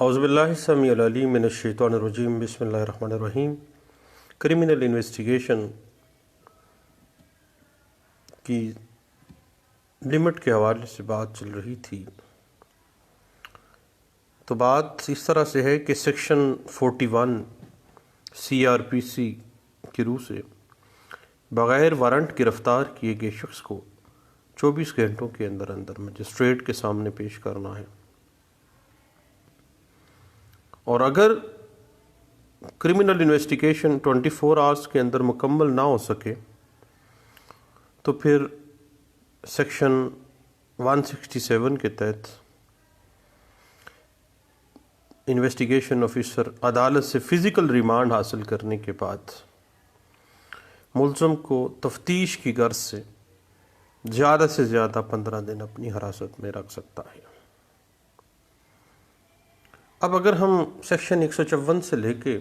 اعوذ باللہ السمیع العلیم من الشیطان الرجیم بسم اللہ الرحمن الرحیم۔ کرمنل انویسٹیگیشن کی لمٹ کے حوالے سے بات چل رہی تھی، تو بات اس طرح سے ہے کہ سیکشن 41 CRPC کی روح سے بغیر وارنٹ گرفتار کیے گئے شخص کو 24 گھنٹوں کے اندر مجسٹریٹ کے سامنے پیش کرنا ہے، اور اگر کرمنل انویسٹیگیشن 24 آورس کے اندر مکمل نہ ہو سکے تو پھر سیکشن 167 کے تحت انویسٹیگیشن آفیسر عدالت سے فزیکل ریمانڈ حاصل کرنے کے بعد ملزم کو تفتیش کی غرض سے زیادہ سے زیادہ 15 دن اپنی حراست میں رکھ سکتا ہے۔ اب اگر ہم سیکشن 154 سے لے کے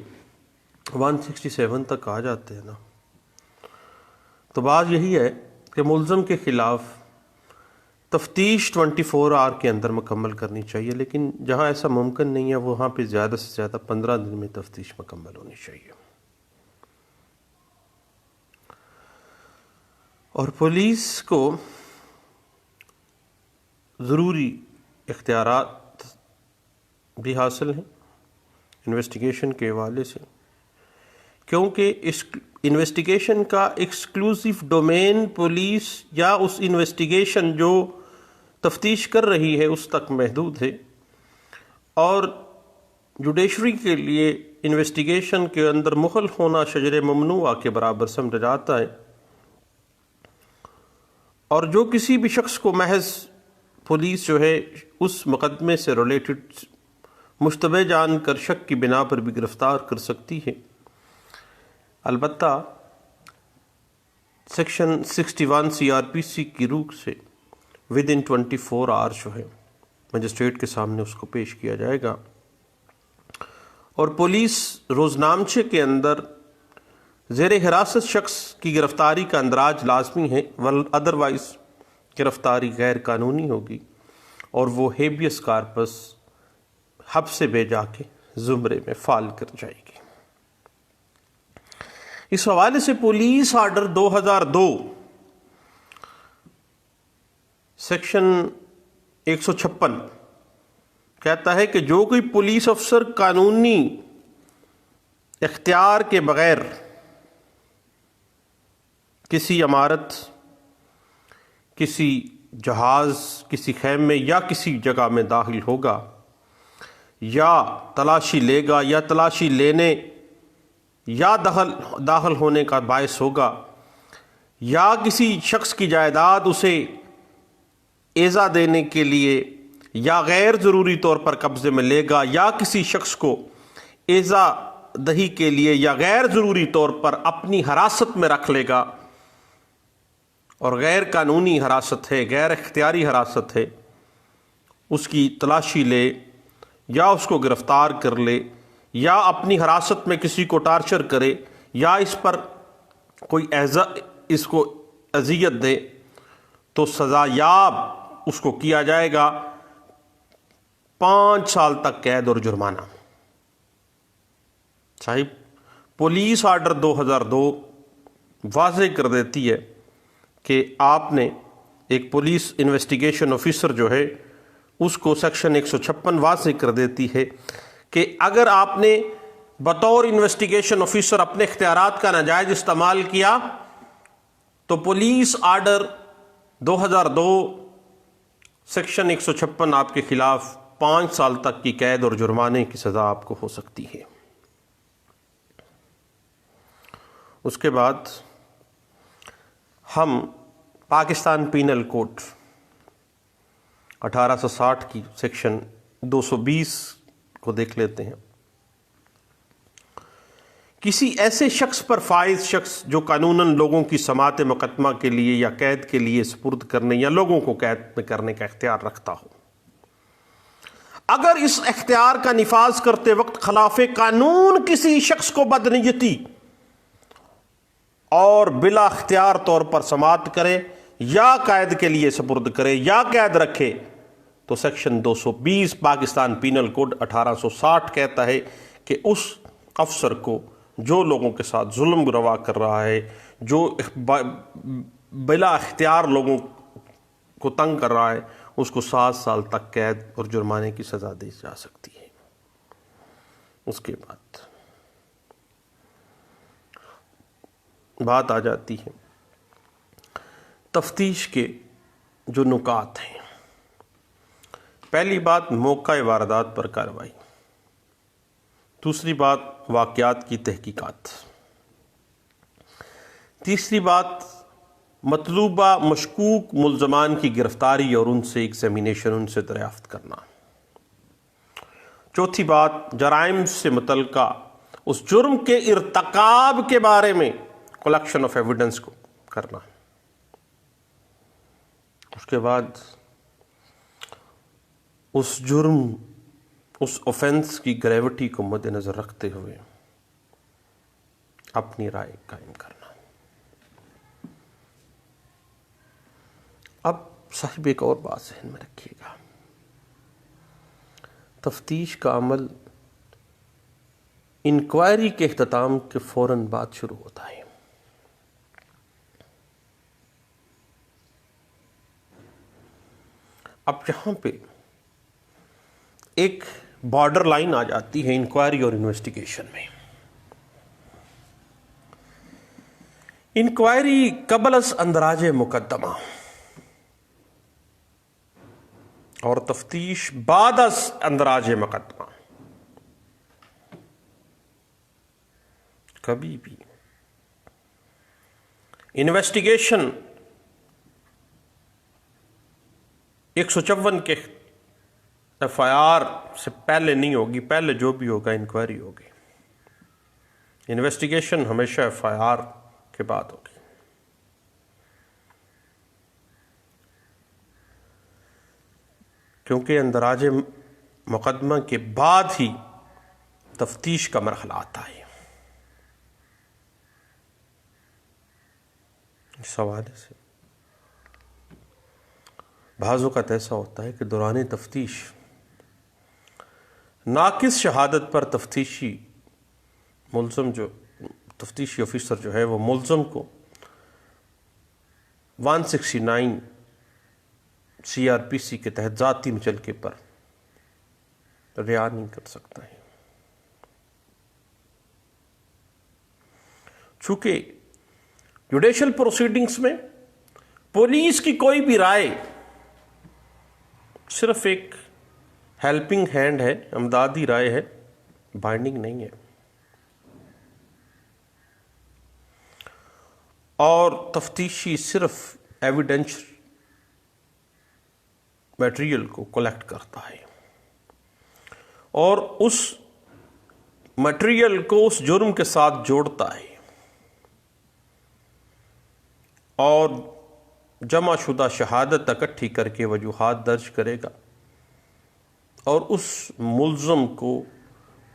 167 تک آ جاتے ہیں تو بات یہی ہے کہ ملزم کے خلاف تفتیش 24 آور کے اندر مکمل کرنی چاہیے، لیکن جہاں ایسا ممکن نہیں ہے وہاں پہ زیادہ سے زیادہ 15 دن میں تفتیش مکمل ہونی چاہیے۔ اور پولیس کو ضروری اختیارات بھی حاصل ہیں انویسٹیگیشن کے حوالے سے، کیونکہ اس انویسٹیگیشن کا ایکسکلوسیو ڈومین پولیس یا اس انویسٹیگیشن جو تفتیش کر رہی ہے اس تک محدود ہے، اور جوڈیشری کے لیے انویسٹیگیشن کے اندر مخل ہونا شجر ممنوعہ کے برابر سمجھا جاتا ہے، اور جو کسی بھی شخص کو محض پولیس جو ہے اس مقدمے سے ریلیٹڈ مشتبہ جان کر شک کی بنا پر بھی گرفتار کر سکتی ہے۔ البتہ سیکشن 61 CRPC کی روح سے within 24 آورس جو ہے مجسٹریٹ کے سامنے اس کو پیش کیا جائے گا، اور پولیس روزنامچے کے اندر زیر حراست شخص کی گرفتاری کا اندراج لازمی ہے، ادروائز گرفتاری غیر قانونی ہوگی اور وہ ہیبیس کارپس حبس سے بھیجا کے زمرے میں فال کر جائے گی۔ اس حوالے سے پولیس آرڈر 2002 سیکشن 156 کہتا ہے کہ جو کوئی پولیس افسر قانونی اختیار کے بغیر کسی عمارت، کسی جہاز، کسی خیمے یا کسی جگہ میں داخل ہوگا یا تلاشی لے گا یا تلاشی لینے یا داخل ہونے کا باعث ہوگا، یا کسی شخص کی جائیداد اسے ایذا دینے کے لیے یا غیر ضروری طور پر قبضے میں لے گا، یا کسی شخص کو ایذا دہی کے لیے یا غیر ضروری طور پر اپنی حراست میں رکھ لے گا، اور غیر قانونی حراست ہے، غیر اختیاری حراست ہے، اس کی تلاشی لے یا اس کو گرفتار کر لے یا اپنی حراست میں کسی کو ٹارچر کرے یا اس پر کوئی اس کو اذیت دے، تو سزا یاب اس کو کیا جائے گا 5 سال تک قید اور جرمانہ۔ صاحب پولیس آرڈر 2002 واضح کر دیتی ہے کہ آپ نے ایک پولیس انویسٹیگیشن آفیسر جو ہے اس کو سیکشن 156 واضح کر دیتی ہے کہ اگر آپ نے بطور انویسٹیگیشن آفیسر اپنے اختیارات کا ناجائز استعمال کیا تو پولیس آرڈر 2002 سیکشن 156 آپ کے خلاف 5 سال تک کی قید اور جرمانے کی سزا آپ کو ہو سکتی ہے۔ اس کے بعد ہم پاکستان پینل کوڈ 1860 کی سیکشن 220 کو دیکھ لیتے ہیں۔ کسی ایسے شخص پر فائز شخص جو قانوناً لوگوں کی سماعت مقدمہ کے لیے یا قید کے لیے سپرد کرنے یا لوگوں کو قید میں کرنے کا اختیار رکھتا ہو، اگر اس اختیار کا نفاذ کرتے وقت خلاف قانون کسی شخص کو بدنیتی اور بلا اختیار طور پر سماعت کرے یا قید کے لیے سپرد کرے یا قید رکھے تو سیکشن 220 پاکستان پینل کوڈ 1860 کہتا ہے کہ اس افسر کو جو لوگوں کے ساتھ ظلم روا کر رہا ہے، جو بلا اختیار لوگوں کو تنگ کر رہا ہے، اس کو 7 سال تک قید اور جرمانے کی سزا دی جا سکتی ہے۔ اس کے بعد بات آ جاتی ہے تفتیش کے جو نکات ہیں۔ پہلی بات موقع واردات پر کارروائی، دوسری بات واقعات کی تحقیقات، تیسری بات مطلوبہ مشکوک ملزمان کی گرفتاری اور ان سے ایگزامینیشن، ان سے دریافت کرنا، چوتھی بات جرائم سے متعلقہ اس جرم کے ارتکاب کے بارے میں کلیکشن آف ایویڈنس کو کرنا، اس کے بعد اس جرم، اس اوفینس کی گریوٹی کو مد نظر رکھتے ہوئے اپنی رائے قائم کرنا۔ اب صاحب ایک اور بات ذہن میں رکھیے گا، تفتیش کا عمل انکوائری کے اختتام کے فوراً بعد شروع ہوتا ہے۔ اب یہاں پہ ایک بارڈر لائن آ جاتی ہے انکوائری اور انویسٹیگیشن میں۔ انکوائری قبل از اندراج مقدمہ اور تفتیش بعد از اندراج مقدمہ۔ کبھی بھی انویسٹیگیشن 154 کے FIR سے پہلے نہیں ہوگی، پہلے جو بھی ہوگا انکوائری ہوگی۔ انویسٹیگیشن ہمیشہ FIR کے بعد ہوگی۔ کیونکہ اندراج مقدمہ کے بعد ہی تفتیش کا مرحلہ آتا ہے۔ اس حوالے سے بعض اوقات ایسا ہوتا ہے کہ دوران تفتیش ناقص شہادت پر تفتیشی ملزم، جو تفتیشی آفیسر جو ہے وہ ملزم کو 169 CRPC کے تحت ذاتی مچلکے پر رہا نہیں کر سکتا ہے۔ چونکہ جوڈیشل پروسیڈنگز میں پولیس کی کوئی بھی رائے صرف ایک ہیلپنگ ہینڈ ہے، امدادی رائے ہے، بائنڈنگ نہیں ہے۔ اور تفتیشی صرف ایویڈنس میٹیریل کو کلیکٹ کرتا ہے اور اس میٹیریل کو اس جرم کے ساتھ جوڑتا ہے اور جمع شدہ شہادت اکٹھی کر کے وجوہات درج کرے گا اور اس ملزم کو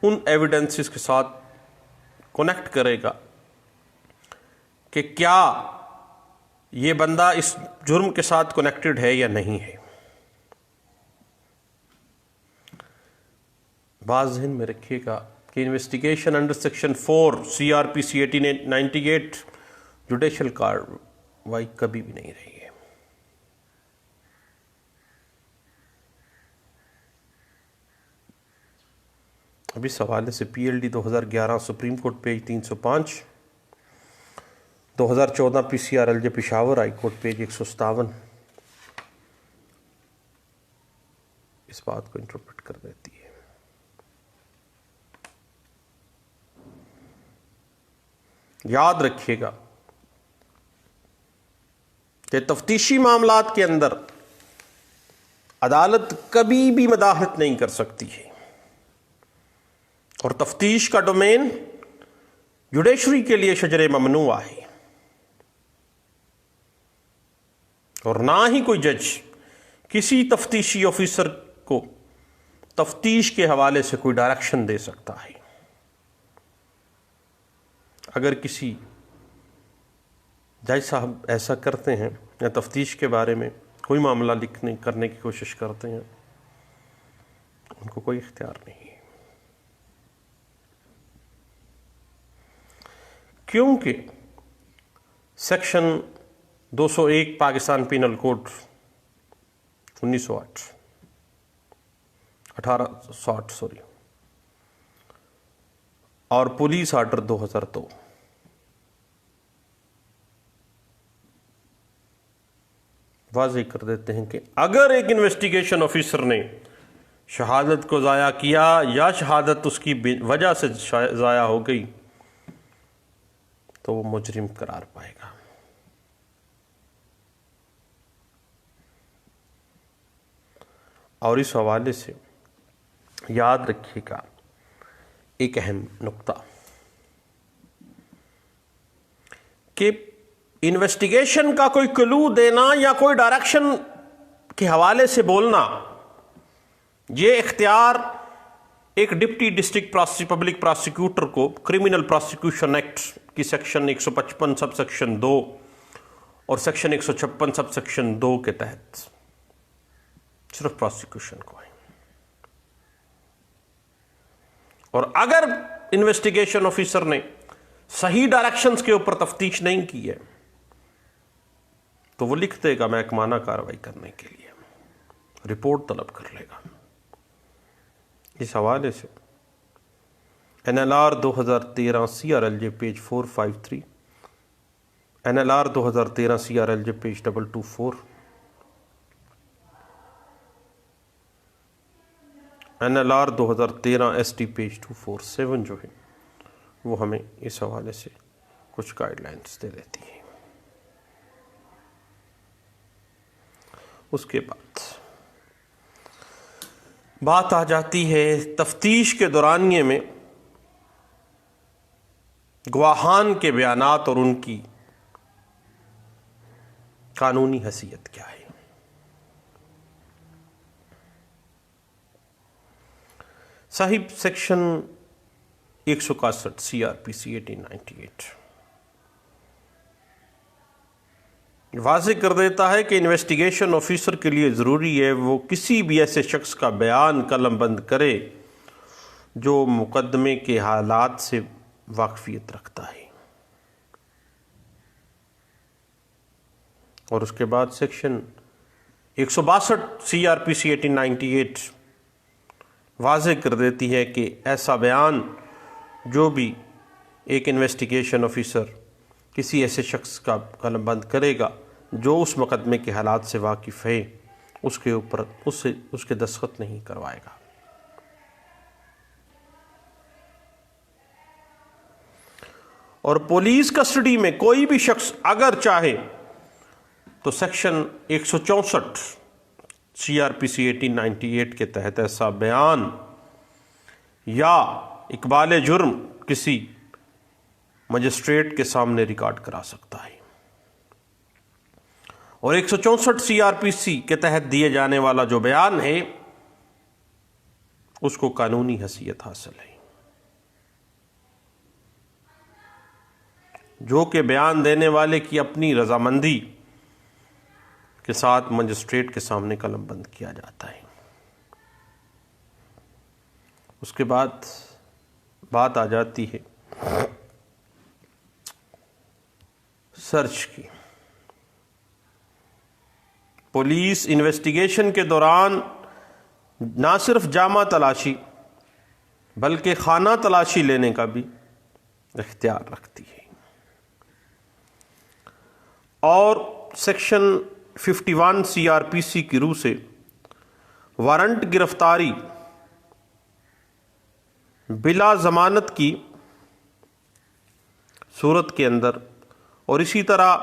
ان ایویڈنسز کے ساتھ کنیکٹ کرے گا کہ کیا یہ بندہ اس جرم کے ساتھ کنیکٹڈ ہے یا نہیں ہے۔ بات ذہن میں رکھیے گا کہ investigation under section 4 CRPC 1898 judicial کارروائی کبھی بھی نہیں رہی ہے۔ اب اس حوالے سے PLD 2011 supreme court page 305، 2014 PCR LJ Peshawar high court page 157 اس بات کو انٹرپریٹ کر دیتی ہے۔ یاد رکھیے گا کہ تفتیشی معاملات کے اندر عدالت کبھی بھی مداخلت نہیں کر سکتی ہے اور تفتیش کا ڈومین جوڈیشری کے لیے شجر ممنوع ہے اور نہ ہی کوئی جج کسی تفتیشی آفیسر کو تفتیش کے حوالے سے کوئی ڈائریکشن دے سکتا ہے۔ اگر کسی جج صاحب ایسا کرتے ہیں یا تفتیش کے بارے میں کوئی معاملہ کرنے کی کوشش کرتے ہیں ان کو کوئی اختیار نہیں ہے، کیونکہ سیکشن 201 پاکستان پینل کوڈ 1860 اور پولیس آرڈر 2002 واضح کر دیتے ہیں کہ اگر ایک انویسٹیگیشن آفیسر نے شہادت کو ضائع کیا یا شہادت اس کی وجہ سے ضائع ہو گئی تو وہ مجرم قرار پائے گا۔ اور اس حوالے سے یاد رکھیے گا ایک اہم نقطہ کہ انویسٹیگیشن کا کوئی کلو دینا یا کوئی ڈائریکشن کے حوالے سے بولنا، یہ اختیار ایک ڈپٹی ڈسٹرکٹ پبلک پراسیکیوٹر کو کرمنل پراسیکیوشن ایکٹ کی سیکشن 155 سب سیکشن 2 اور سیکشن 156 سب سیکشن 2 کے تحت صرف پراسیکیوشن کو ہے۔ اور اگر انویسٹیگیشن آفیسر نے صحیح ڈائریکشنز کے اوپر تفتیش نہیں کی ہے تو وہ لکھ دے گا محکمانہ کارروائی کرنے کے لیے، رپورٹ طلب کر لے گا۔ اس حوالے سے NLR 2013 CRLJ page 453، NLR 2013 CRLJ page 224، NLR 2013 ST page 247 جو ہے وہ ہمیں اس حوالے سے کچھ گائیڈ لائنز دے دیتی ہیں۔ اس کے بعد بات آ جاتی ہے تفتیش کے دورانیے میں گواہان کے بیانات اور ان کی قانونی حیثیت کیا ہے۔ صاحب سیکشن 161 CRPC 1898 واضح کر دیتا ہے کہ انویسٹیگیشن آفیسر کے لیے ضروری ہے وہ کسی بھی ایسے شخص کا بیان قلم بند کرے جو مقدمے کے حالات سے واقفیت رکھتا ہے۔ اور اس کے بعد سیکشن 162 CRPC 1898 واضح کر دیتی ہے کہ ایسا بیان جو بھی ایک انویسٹیگیشن آفیسر کسی ایسے شخص کا قلم بند کرے گا جو اس مقدمے کے حالات سے واقف ہے، اس کے اوپر اس کے دستخط نہیں کروائے گا۔ اور پولیس کسٹڈی میں کوئی بھی شخص اگر چاہے تو سیکشن 164 CRPC 1898 کے تحت ایسا بیان یا اقبال جرم کسی مجسٹریٹ کے سامنے ریکارڈ کرا سکتا ہے۔ اور 164 CRPC کے تحت دیے جانے والا جو بیان ہے اس کو قانونی حیثیت حاصل ہے، جو کہ بیان دینے والے کی اپنی رضامندی کے ساتھ مجسٹریٹ کے سامنے قلم بند کیا جاتا ہے۔ اس کے بعد بات آ جاتی ہے سرچ کی۔ پولیس انویسٹیگیشن کے دوران نہ صرف جامہ تلاشی بلکہ خانہ تلاشی لینے کا بھی اختیار رکھتی ہے۔ اور سیکشن 51 CRPC کی روح سے وارنٹ گرفتاری بلا ضمانت کی صورت کے اندر اور اسی طرح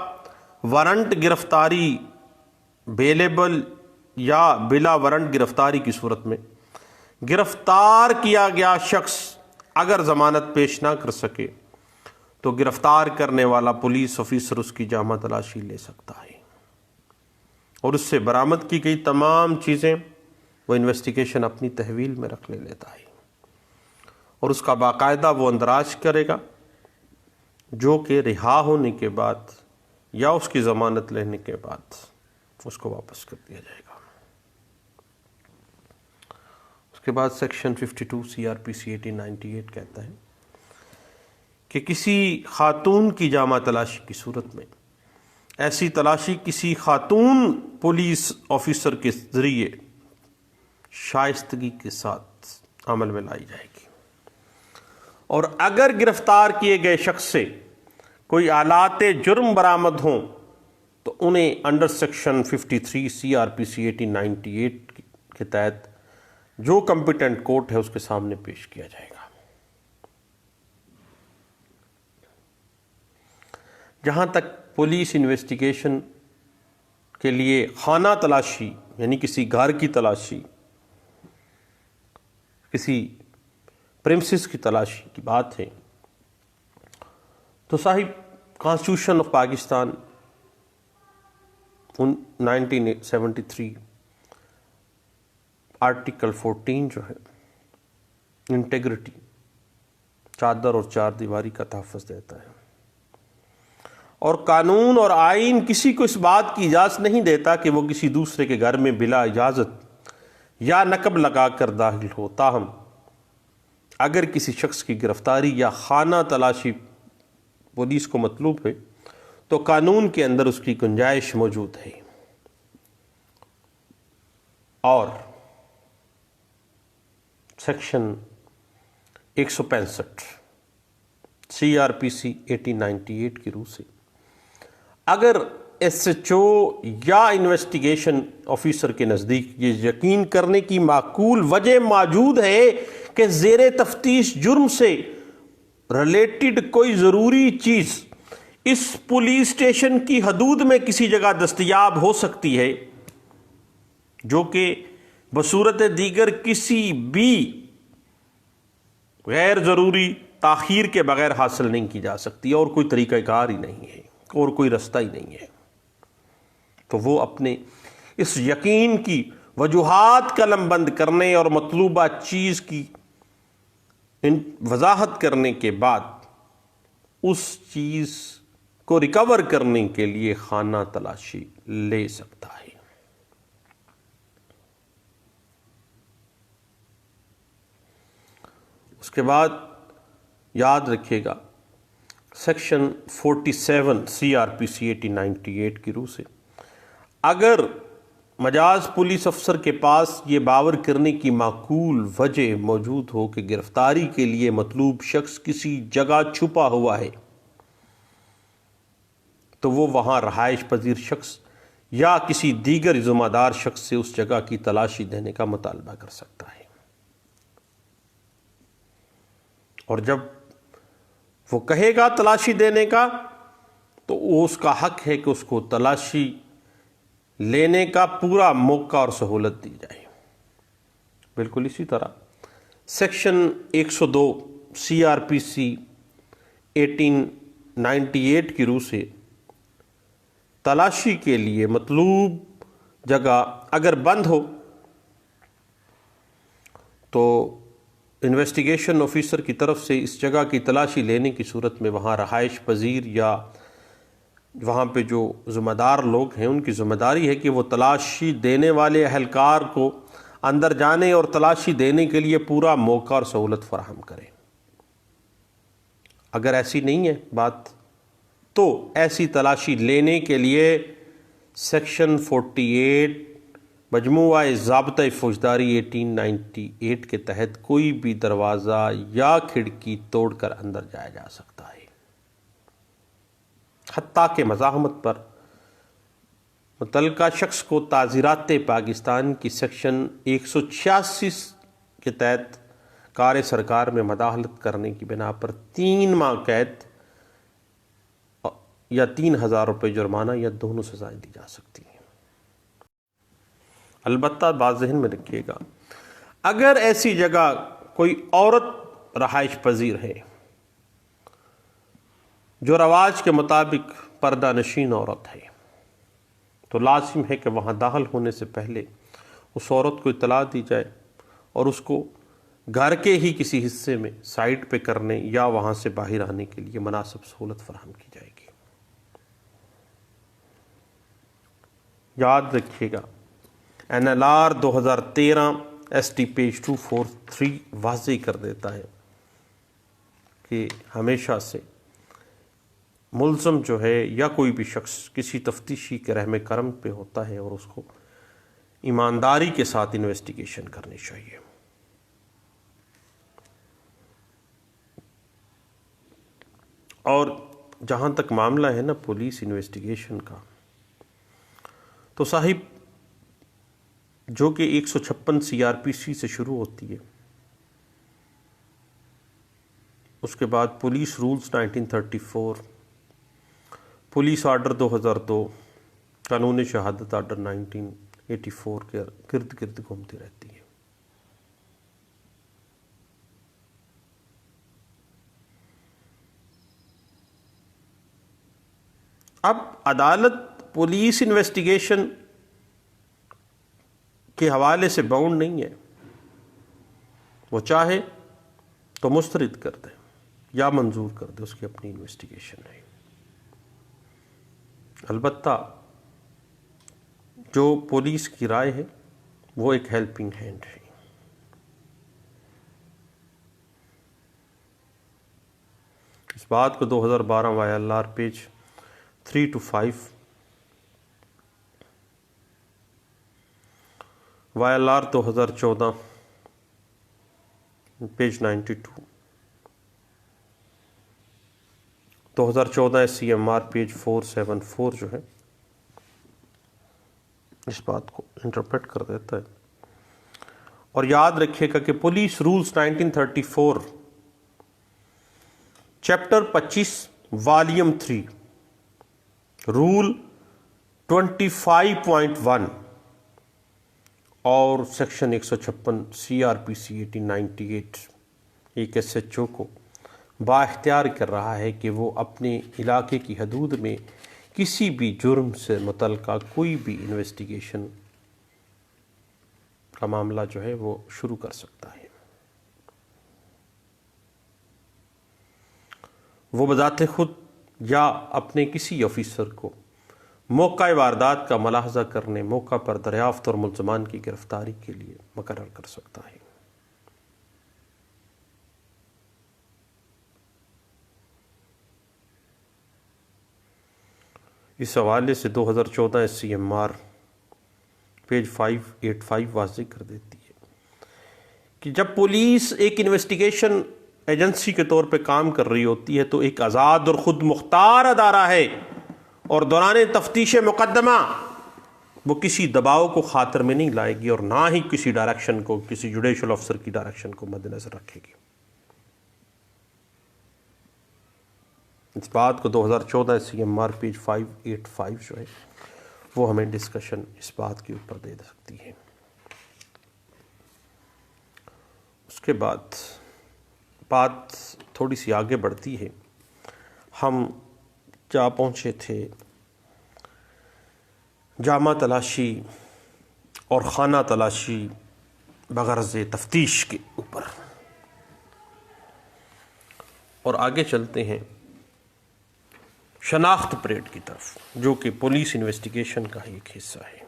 وارنٹ گرفتاری بیلیبل یا بلا وارنٹ گرفتاری کی صورت میں گرفتار کیا گیا شخص اگر ضمانت پیش نہ کر سکے تو گرفتار کرنے والا پولیس آفیسر اس کی جامہ تلاشی لے سکتا ہے، اور اس سے برآمد کی گئی تمام چیزیں وہ انویسٹیگیشن اپنی تحویل میں رکھ لیتا ہے، اور اس کا باقاعدہ وہ اندراج کرے گا جو کہ رہا ہونے کے بعد یا اس کی ضمانت لینے کے بعد اس کو واپس کر دیا جائے گا۔ اس کے بعد سیکشن 52 CRPC 1898 کہتا ہے کہ کسی خاتون کی جامع تلاشی کی صورت میں ایسی تلاشی کسی خاتون پولیس آفیسر کے ذریعے شائستگی کے ساتھ عمل میں لائی جائے گی، اور اگر گرفتار کیے گئے شخص سے کوئی آلات جرم برآمد ہوں تو انہیں انڈر سیکشن 53 CRPC 1898 کے تحت جو کمپیٹنٹ کورٹ ہے اس کے سامنے پیش کیا جائے گا۔ جہاں تک پولیس انویسٹیگیشن کے لیے خانہ تلاشی یعنی کسی گھر کی تلاشی، کسی پریمسز کی تلاشی کی بات ہے تو صاحب کانسٹیٹیوشن آف پاکستان 1973 آرٹیکل 14 جو ہے انٹیگریٹی، چادر اور چار دیواری کا تحفظ دیتا ہے، اور قانون اور آئین کسی کو اس بات کی اجازت نہیں دیتا کہ وہ کسی دوسرے کے گھر میں بلا اجازت یا نقب لگا کر داخل ہو۔ تاہم اگر کسی شخص کی گرفتاری یا خانہ تلاشی پولیس کو مطلوب ہے تو قانون کے اندر اس کی گنجائش موجود ہے، اور سیکشن 165 CRPC 1898 کی روح سے اگر SHO یا انویسٹیگیشن آفیسر کے نزدیک یہ یقین کرنے کی معقول وجہ موجود ہے کہ زیر تفتیش جرم سے ریلیٹڈ کوئی ضروری چیز اس پولیس اسٹیشن کی حدود میں کسی جگہ دستیاب ہو سکتی ہے جو کہ بصورت دیگر کسی بھی غیر ضروری تاخیر کے بغیر حاصل نہیں کی جا سکتی، اور کوئی طریقہ کار ہی نہیں ہے اور کوئی رستہ ہی نہیں ہے، تو وہ اپنے اس یقین کی وجوہات قلم بند کرنے اور مطلوبہ چیز کی وضاحت کرنے کے بعد اس چیز کو ریکور کرنے کے لیے خانہ تلاشی لے سکتا ہے۔ اس کے بعد یاد رکھیے گا سیکشن 47 CRPC 1898 کی روح سے اگر مجاز پولیس افسر کے پاس یہ باور کرنے کی معقول وجہ موجود ہو کہ گرفتاری کے لیے مطلوب شخص کسی جگہ چھپا ہوا ہے تو وہ وہاں رہائش پذیر شخص یا کسی دیگر ذمہ دار شخص سے اس جگہ کی تلاشی دینے کا مطالبہ کر سکتا ہے، اور جب وہ کہے گا تلاشی دینے کا تو وہ اس کا حق ہے کہ اس کو تلاشی لینے کا پورا موقع اور سہولت دی جائے۔ بالکل اسی طرح سیکشن 102 CRPC 1898 کی روح سے تلاشی کے لیے مطلوب جگہ اگر بند ہو تو انویسٹیگیشن آفیسر کی طرف سے اس جگہ کی تلاشی لینے کی صورت میں وہاں رہائش پذیر یا وہاں پہ جو ذمہ دار لوگ ہیں ان کی ذمہ داری ہے کہ وہ تلاشی دینے والے اہلکار کو اندر جانے اور تلاشی دینے کے لیے پورا موقع اور سہولت فراہم کریں۔ اگر ایسی نہیں ہے بات تو ایسی تلاشی لینے کے لیے سیکشن 48 مجموعہ ضابطۂ فوجداری 1898 کے تحت کوئی بھی دروازہ یا کھڑکی توڑ کر اندر جایا جا سکتا ہے، حتیٰ کہ مزاحمت پر متعلقہ شخص کو تعزیرات پاکستان کی سیکشن 186 کے تحت کار سرکار میں مداخلت کرنے کی بنا پر 3 ماہ قید یا 3000 روپے جرمانہ یا دونوں سزائیں دی جا سکتی ہیں۔ البتہ بات ذہن میں رکھیے گا اگر ایسی جگہ کوئی عورت رہائش پذیر ہے جو رواج کے مطابق پردہ نشین عورت ہے تو لازم ہے کہ وہاں داخل ہونے سے پہلے اس عورت کو اطلاع دی جائے اور اس کو گھر کے ہی کسی حصے میں سائٹ پہ کرنے یا وہاں سے باہر آنے کے لیے مناسب سہولت فراہم کی جائے گی۔ یاد رکھیے گا NLR 2013 ST پیج 243 واضح کر دیتا ہے کہ ہمیشہ سے ملزم جو ہے یا کوئی بھی شخص کسی تفتیشی کے رحم کرم پہ ہوتا ہے اور اس کو ایمانداری کے ساتھ انویسٹیگیشن کرنی چاہیے. اور جہاں تک معاملہ ہے نا پولیس انویسٹیگیشن کا، تو صاحب جو کہ 156 CRPC سے شروع ہوتی ہے، اس کے بعد پولیس رولز 1934، پولیس آرڈر 2002، قانون شہادت آرڈر 1984 کے گرد گرد گھومتی رہتی ہے. اب عدالت پولیس انویسٹیگیشن کے حوالے سے باؤنڈ نہیں ہے، وہ چاہے تو مسترد کر دے یا منظور کر دے، اس کی اپنی انویسٹیگیشن ہے. البتہ جو پولیس کی رائے ہے وہ ایک ہیلپنگ ہینڈ ہے. اس بات کو 2012 YLR page 3 to 5، YLR 2014 page 92، 2014 SCMR page 474 جو ہے اس بات کو انٹرپریٹ کر دیتا ہے. اور یاد رکھیے گا کہ police rules 1934 chapter 25 volume 3 rule 25.1 اور سیکشن 156 CRPC 1898 ایک SHO کو بااختیار کر رہا ہے کہ وہ اپنے علاقے کی حدود میں کسی بھی جرم سے متعلقہ کوئی بھی انویسٹیگیشن کا معاملہ جو ہے وہ شروع کر سکتا ہے. وہ بذات خود یا اپنے کسی آفیسر کو موقع واردات کا ملاحظہ کرنے، موقع پر دریافت اور ملزمان کی گرفتاری کے لیے مقرر کر سکتا ہے. اس حوالے سے 2014 SCMR پیج 585 واضح کر دیتی ہے کہ جب پولیس ایک انویسٹیگیشن ایجنسی کے طور پہ کام کر رہی ہوتی ہے تو ایک آزاد اور خود مختار ادارہ ہے، اور دوران تفتیش مقدمہ وہ کسی دباؤ کو خاطر میں نہیں لائے گی اور نہ ہی کسی ڈائریکشن کو، کسی جوڈیشل افسر کی ڈائریکشن کو مد نظر رکھے گی. اس بات کو 2014 SCMR پیج 585 جو ہے وہ ہمیں ڈسکشن اس بات کے اوپر دے سکتی ہے. اس کے بعد بات تھوڑی سی آگے بڑھتی ہے. ہم جا پہنچے تھے جامع تلاشی اور خانہ تلاشی بغرض تفتیش کے اوپر، اور آگے چلتے ہیں شناخت پریڈ کی طرف، جو کہ پولیس انویسٹیگیشن کا ہی ایک حصہ ہے.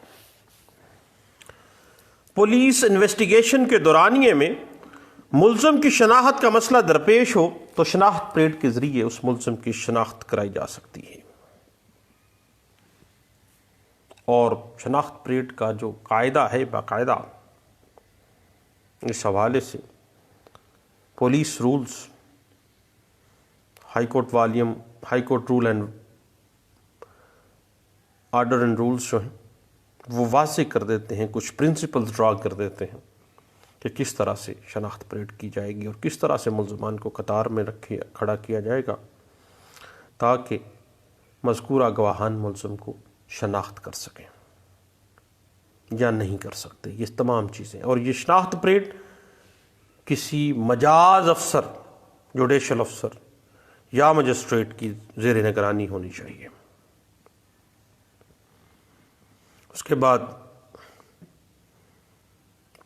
پولیس انویسٹیگیشن کے دورانیے میں ملزم کی شناخت کا مسئلہ درپیش ہو تو شناخت پریڈ کے ذریعے اس ملزم کی شناخت کرائی جا سکتی ہے. اور شناخت پریڈ کا جو قاعدہ ہے باقاعدہ اس حوالے سے police rules high court rule and order and rules جو ہیں وہ واضح کر دیتے ہیں، کچھ پرنسپلز ڈرا کر دیتے ہیں کہ کس طرح سے شناخت پریڈ کی جائے گی اور کس طرح سے ملزمان کو قطار میں کھڑا کیا جائے گا تاکہ مذکورہ گواہان ملزم کو شناخت کر سکیں یا نہیں کر سکتے. یہ تمام چیزیں، اور یہ شناخت پریڈ کسی مجاز افسر، جوڈیشل افسر یا مجسٹریٹ کی زیر نگرانی ہونی چاہیے. اس کے بعد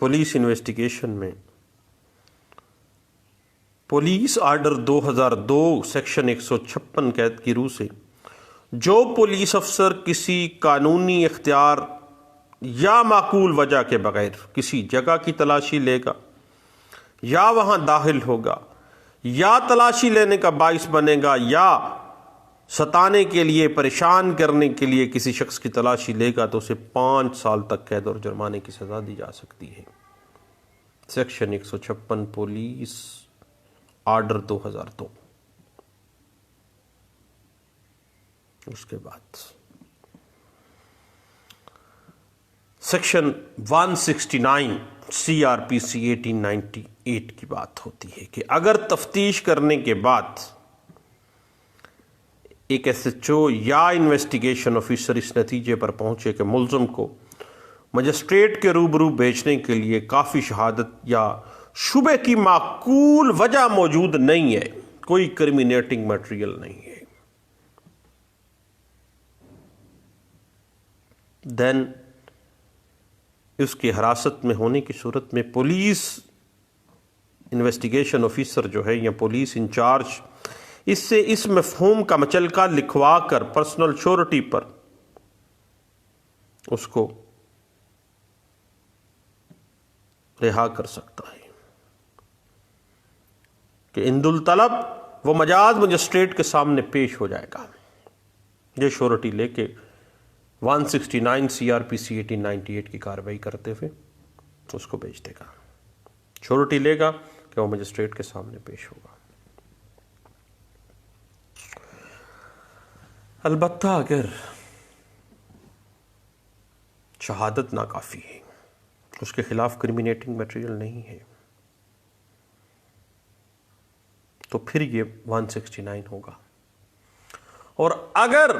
پولیس انویسٹیگیشن میں پولیس آرڈر 2002 سیکشن 156 کی روح سے جو پولیس افسر کسی قانونی اختیار یا معقول وجہ کے بغیر کسی جگہ کی تلاشی لے گا، یا وہاں داخل ہوگا، یا تلاشی لینے کا باعث بنے گا، یا ستانے کے لیے، پریشان کرنے کے لیے کسی شخص کی تلاشی لے گا، تو اسے 5 سال تک قید اور جرمانے کی سزا دی جا سکتی ہے۔ Section 156 police order 2002۔ اس کے بعد سیکشن 169 سی آر پی سی 1898 کی بات ہوتی ہے کہ اگر تفتیش کرنے کے بعد ایک ایس ایچ او یا انویسٹیگیشن آفیسر اس نتیجے پر پہنچے کہ ملزم کو مجسٹریٹ کے روبرو بھیجنے کے لیے کافی شہادت یا شبے کی معقول وجہ موجود نہیں ہے، کوئی کرمینیٹنگ مٹیریل نہیں ہے، دین اس کی حراست میں ہونے کی صورت میں پولیس انویسٹیگیشن آفیسر جو ہے یا پولیس انچارج اس سے اس مفہوم کا مچلکا لکھوا کر پرسنل شورٹی پر اس کو رہا کر سکتا ہے کہ عند الطلب وہ مجاز مجسٹریٹ کے سامنے پیش ہو جائے گا، یہ شورٹی لے کے 169 سی آر پی سی 1898 کی کارروائی کرتے ہوئے اس کو بھیج دے گا، شورٹی لے گا کہ وہ مجسٹریٹ کے سامنے پیش ہوگا۔ البتہ اگر شہادت ناکافی ہے، اس کے خلاف کرمینیٹنگ میٹیریل نہیں ہے، تو پھر یہ 169 ہوگا، اور اگر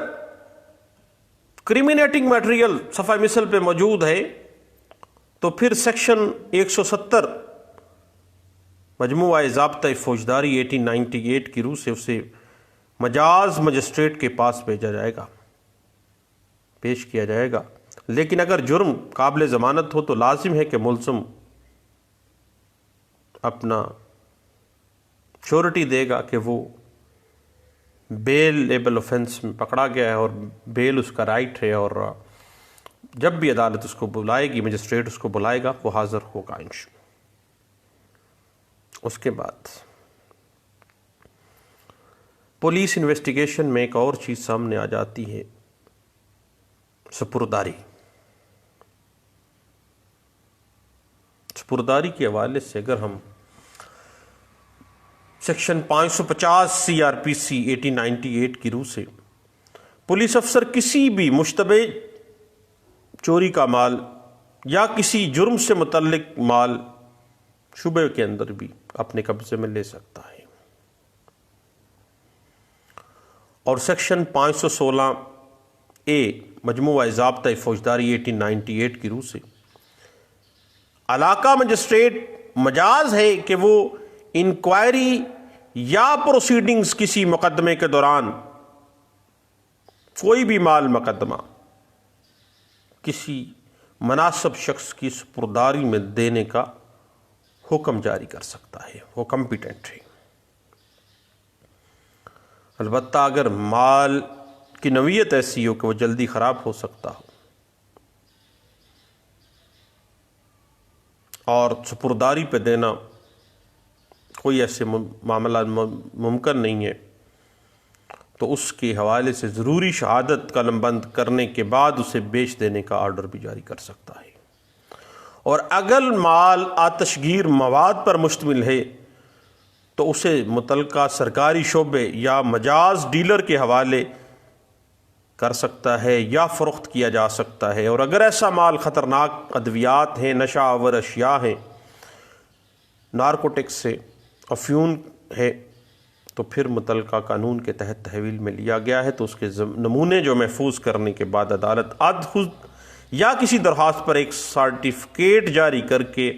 کرمینیٹنگ میٹیریل صفحہ مثل پہ موجود ہے تو پھر سیکشن 170 مجموعہ ضابطہ فوجداری 1898 کی روح سے اسے مجاز مجسٹریٹ کے پاس بھیجا جائے گا، پیش کیا جائے گا۔ لیکن اگر جرم قابل ضمانت ہو تو لازم ہے کہ ملزم اپنا شورٹی دے گا کہ وہ بیل لیبل آفینس میں پکڑا گیا ہے اور بیل اس کا رائٹ ہے، اور جب بھی عدالت اس کو بلائے گی، مجسٹریٹ اس کو بلائے گا، وہ حاضر ہوگا انشاءاللہ۔ اس کے بعد پولیس انویسٹیگیشن میں ایک اور چیز سامنے آ جاتی ہے، سپرداری۔ سپرداری کے حوالے سے اگر ہم سیکشن 550 سی آر پی سی 1898 کی روح سے پولیس افسر کسی بھی مشتبہ چوری کا مال یا کسی جرم سے متعلق مال شبے کے اندر بھی اپنے قبضے میں لے سکتا ہے، اور سیکشن 516 اے مجموعہ ضابطہ فوجداری 1898 کی روح سے علاقہ مجسٹریٹ مجاز ہے کہ وہ انکوائری یا پروسیڈنگز کسی مقدمے کے دوران کوئی بھی مال مقدمہ کسی مناسب شخص کی سپرداری میں دینے کا حکم جاری کر سکتا ہے، وہ کمپیٹنٹ ہے۔ البتہ اگر مال کی نوعیت ایسی ہو کہ وہ جلدی خراب ہو سکتا ہو اور سپرداری پہ دینا کوئی ایسے معاملہ ممکن نہیں ہے، تو اس کے حوالے سے ضروری شہادت قلم بند کرنے کے بعد اسے بیچ دینے کا آرڈر بھی جاری کر سکتا ہے، اور اگر مال آتش گیر مواد پر مشتمل ہے تو اسے متعلقہ سرکاری شعبے یا مجاز ڈیلر کے حوالے کر سکتا ہے یا فروخت کیا جا سکتا ہے، اور اگر ایسا مال خطرناک ادویات ہیں، نشہ آور اشیاء ہیں، نارکوٹکس سے افیون ہے، تو پھر متعلقہ قانون کے تحت تحویل میں لیا گیا ہے تو اس کے نمونے جو محفوظ کرنے کے بعد عدالت خود یا کسی درخواست پر ایک سرٹیفکیٹ جاری کر کے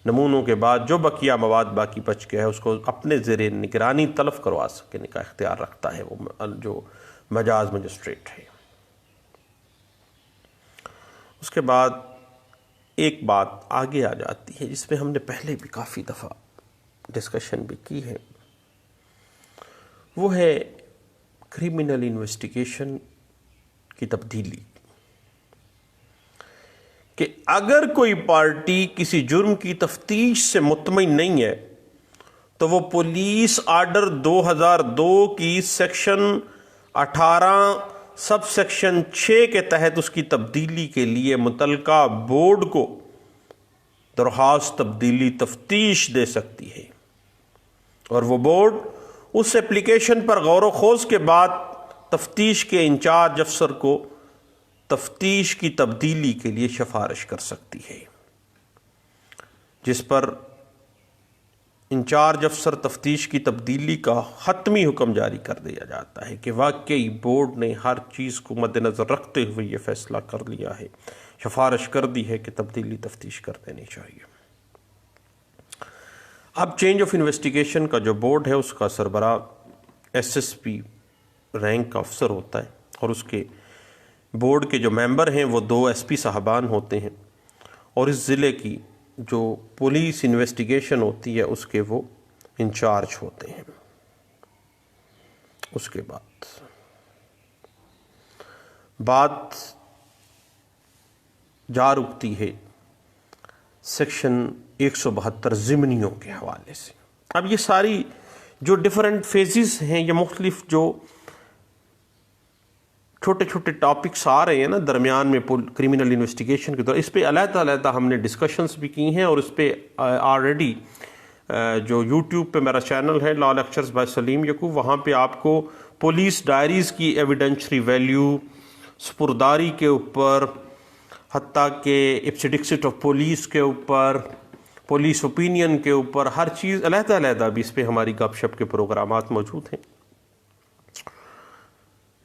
نمونوں کے بعد جو بقیہ مواد باقی بچ گیا ہے اس کو اپنے زیر نگرانی تلف کروا سکنے کا اختیار رکھتا ہے وہ جو مجاز مجسٹریٹ ہے۔ اس کے بعد ایک بات آگے آ جاتی ہے جس میں ہم نے پہلے بھی کافی دفعہ ڈسکشن بھی کی ہے، وہ ہے کرمنل انویسٹیگیشن کی تبدیلی۔ کہ اگر کوئی پارٹی کسی جرم کی تفتیش سے مطمئن نہیں ہے تو وہ پولیس آرڈر 2002 کی سیکشن 18 سب سیکشن 6 کے تحت اس کی تبدیلی کے لیے متعلقہ بورڈ کو درخواست تبدیلی تفتیش دے سکتی ہے، اور وہ بورڈ اس اپلیکیشن پر غور و خوض کے بعد تفتیش کے انچارج افسر کو تفتیش کی تبدیلی کے لیے سفارش کر سکتی ہے، جس پر انچارج افسر تفتیش کی تبدیلی کا حتمی حکم جاری کر دیا جاتا ہے کہ واقعی بورڈ نے ہر چیز کو مد نظر رکھتے ہوئے یہ فیصلہ کر لیا ہے، سفارش کر دی ہے کہ تبدیلی تفتیش کر دینی چاہیے۔ اب چینج آف انویسٹیگیشن کا جو بورڈ ہے اس کا سربراہ ایس ایس پی رینک کا افسر ہوتا ہے، اور اس کے بورڈ کے جو ممبر ہیں وہ 2 ایس پی صاحبان ہوتے ہیں، اور اس ضلع کی جو پولیس انویسٹیگیشن ہوتی ہے اس کے وہ انچارج ہوتے ہیں۔ اس کے بعد بات جا رکتی ہے سیکشن 172 ضمنیوں کے حوالے سے۔ اب یہ ساری جو ڈیفرنٹ فیزز ہیں، یہ مختلف جو چھوٹے چھوٹے ٹاپکس آ رہے ہیں نا درمیان میں کرمنل انویسٹیگیشن کے دور، اس پہ علیحدہ علیحدہ ہم نے ڈسکشنز بھی کی ہیں، اور اس پہ آلریڈی جو یوٹیوب پہ میرا چینل ہے لا لیکچرز بائی سلیم یعقوب، وہاں پہ آپ کو پولیس ڈائریز کی ایویڈنشری ویلیو، سپرداری کے اوپر، حتیٰ کہ ایپسیڈکسٹ آف پولیس کے اوپر، پولیس اوپینین کے اوپر، ہر چیز علیحدہ علیحدہ بھی اس پہ ہماری گپ شپ کے پروگرامات موجود ہیں۔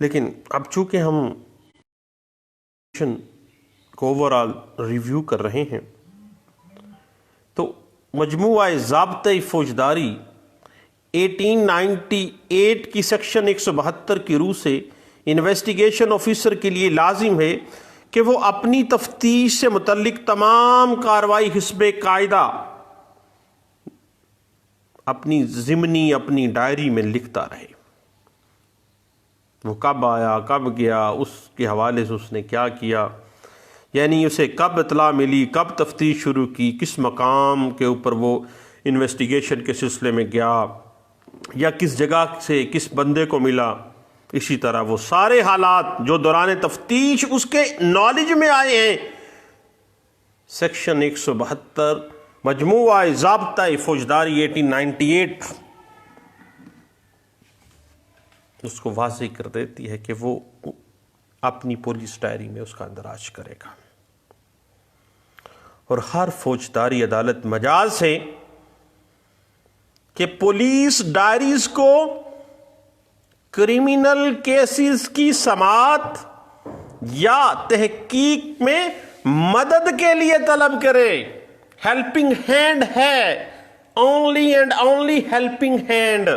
لیکن اب چونکہ ہم کو اوورآل ریویو کر رہے ہیں تو مجموعہ ضابطۂ فوجداری 1898 کی سیکشن 172 کی روح سے انویسٹیگیشن آفیسر کے لیے لازم ہے کہ وہ اپنی تفتیش سے متعلق تمام کارروائی حسب قاعدہ اپنی ضمنی اپنی ڈائری میں لکھتا رہے۔ وہ کب آیا، کب گیا، اس کے حوالے سے اس نے کیا کیا، یعنی اسے کب اطلاع ملی، کب تفتیش شروع کی، کس مقام کے اوپر وہ انویسٹیگیشن کے سلسلے میں گیا، یا کس جگہ سے کس بندے کو ملا، اسی طرح وہ سارے حالات جو دوران تفتیش اس کے نالج میں آئے ہیں، سیکشن 172 مجموعہ ضابطۂ فوجداری 1898 اس کو واضح کر دیتی ہے کہ وہ اپنی پولیس ڈائری میں اس کا اندراج کرے گا۔ اور ہر فوجداری عدالت مجاز ہے کہ پولیس ڈائریز کو کرمینل کیسز کی سماعت یا تحقیق میں مدد کے لیے طلب کرے۔ ہیلپنگ ہینڈ ہے، only and only helping hand,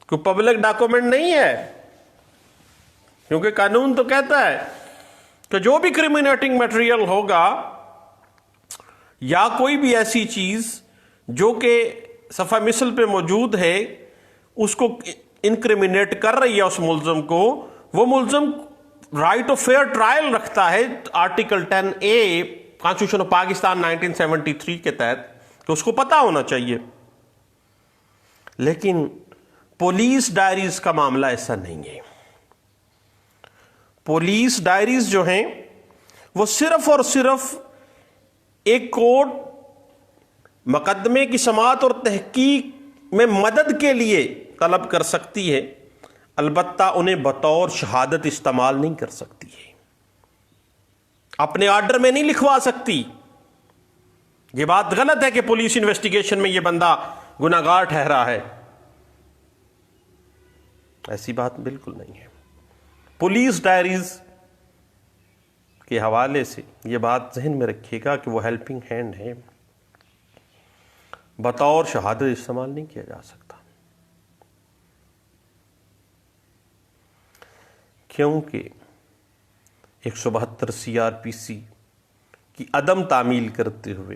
کوئی پبلک ڈاکومنٹ نہیں ہے، کیونکہ قانون تو کہتا ہے کہ جو بھی کرمینیٹنگ میٹیریل ہوگا یا کوئی بھی ایسی چیز جو کہ صفحہ مثل پہ موجود ہے اس کو انکریمنیٹ کر رہی ہے اس ملزم کو، وہ ملزم رائٹ آف فیئر ٹرائل رکھتا ہے article 10A constitution of Pakistan 1973 کے تحت، کہ اس کو پتا ہونا چاہیے۔ لیکن پولیس ڈائریز کا معاملہ ایسا نہیں ہے۔ پولیس ڈائریز جو ہیں وہ صرف اور صرف ایک کورٹ مقدمے کی سماعت اور تحقیق میں مدد کے لیے طلب کر سکتی ہے، البتہ انہیں بطور شہادت استعمال نہیں کر سکتی ہے، اپنے آرڈر میں نہیں لکھوا سکتی۔ یہ بات غلط ہے کہ پولیس انویسٹیگیشن میں یہ بندہ گناہگار ٹھہرا ہے، ایسی بات بالکل نہیں ہے۔ پولیس ڈائریز کے حوالے سے یہ بات ذہن میں رکھیے گا کہ وہ ہیلپنگ ہینڈ ہے، بطور شہادت استعمال نہیں کیا جا سکتا، کیونکہ 172 CRPC کی عدم تعمیل کرتے ہوئے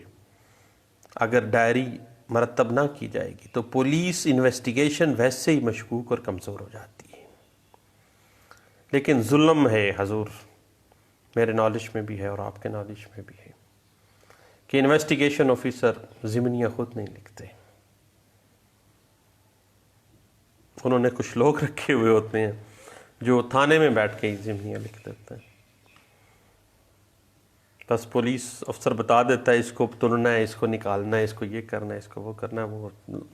اگر ڈائری مرتب نہ کی جائے گی تو پولیس انویسٹیگیشن ویسے ہی مشکوک اور کمزور ہو جاتی ہے۔ لیکن ظلم ہے حضور، میرے نالج میں بھی ہے اور آپ کے نالج میں بھی ہے کہ انویسٹیگیشن آفیسر ضمنیاں خود نہیں لکھتے، انہوں نے کچھ لوگ رکھے ہوئے ہوتے ہیں جو تھانے میں بیٹھ کے ہی ضمنیاں لکھ دیتے ہیں۔ بس پولیس افسر بتا دیتا ہے اس کو تلنا ہے، اس کو نکالنا ہے، اس کو یہ کرنا ہے، اس کو وہ کرنا ہے، وہ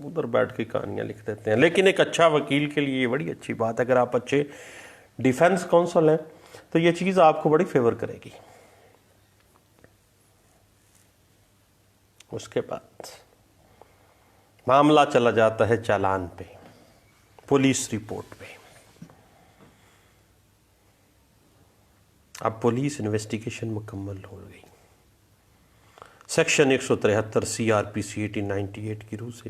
ادھر بیٹھ کے کہانیاں لکھ دیتے ہیں۔ لیکن ایک اچھا وکیل کے لیے یہ بڑی اچھی بات ہے، اگر آپ اچھے ڈیفنس کونسل ہیں تو یہ چیز آپ کو بڑی فیور کرے گی۔ اس کے بعد معاملہ چلا جاتا ہے چالان پہ، پولیس رپورٹ پہ۔ اب پولیس انویسٹیگیشن مکمل ہو گئی، سیکشن 173 سی آر پی سی 1898 کی روح سے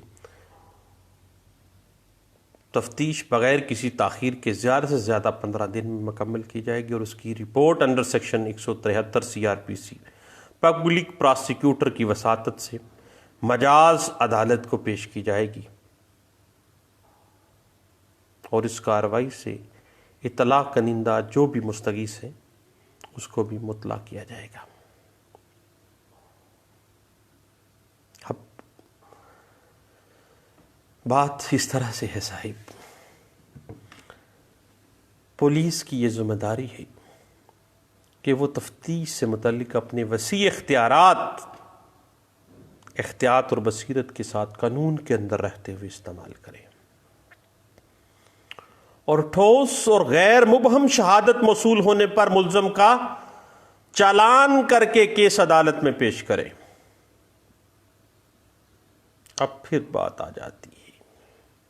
تفتیش بغیر کسی تاخیر کے زیادہ سے زیادہ 15 دن میں مکمل کی جائے گی، اور اس کی report under section 173 C R P C public prosecutor کی وساطت سے مجاز عدالت کو پیش کی جائے گی، اور اس کارروائی سے اطلاع کنندہ جو بھی مستغیث ہیں اس کو بھی مطلع کیا جائے گا۔ اب بات اس طرح سے ہے صاحب، پولیس کی یہ ذمہ داری ہے کہ وہ تفتیش سے متعلق اپنے وسیع اختیارات احتیاط اور بصیرت کے ساتھ قانون کے اندر رہتے ہوئے استعمال کرے، اور ٹھوس اور غیر مبہم شہادت موصول ہونے پر ملزم کا چالان کر کے کیس عدالت میں پیش کرے۔ اب پھر بات آ جاتی ہے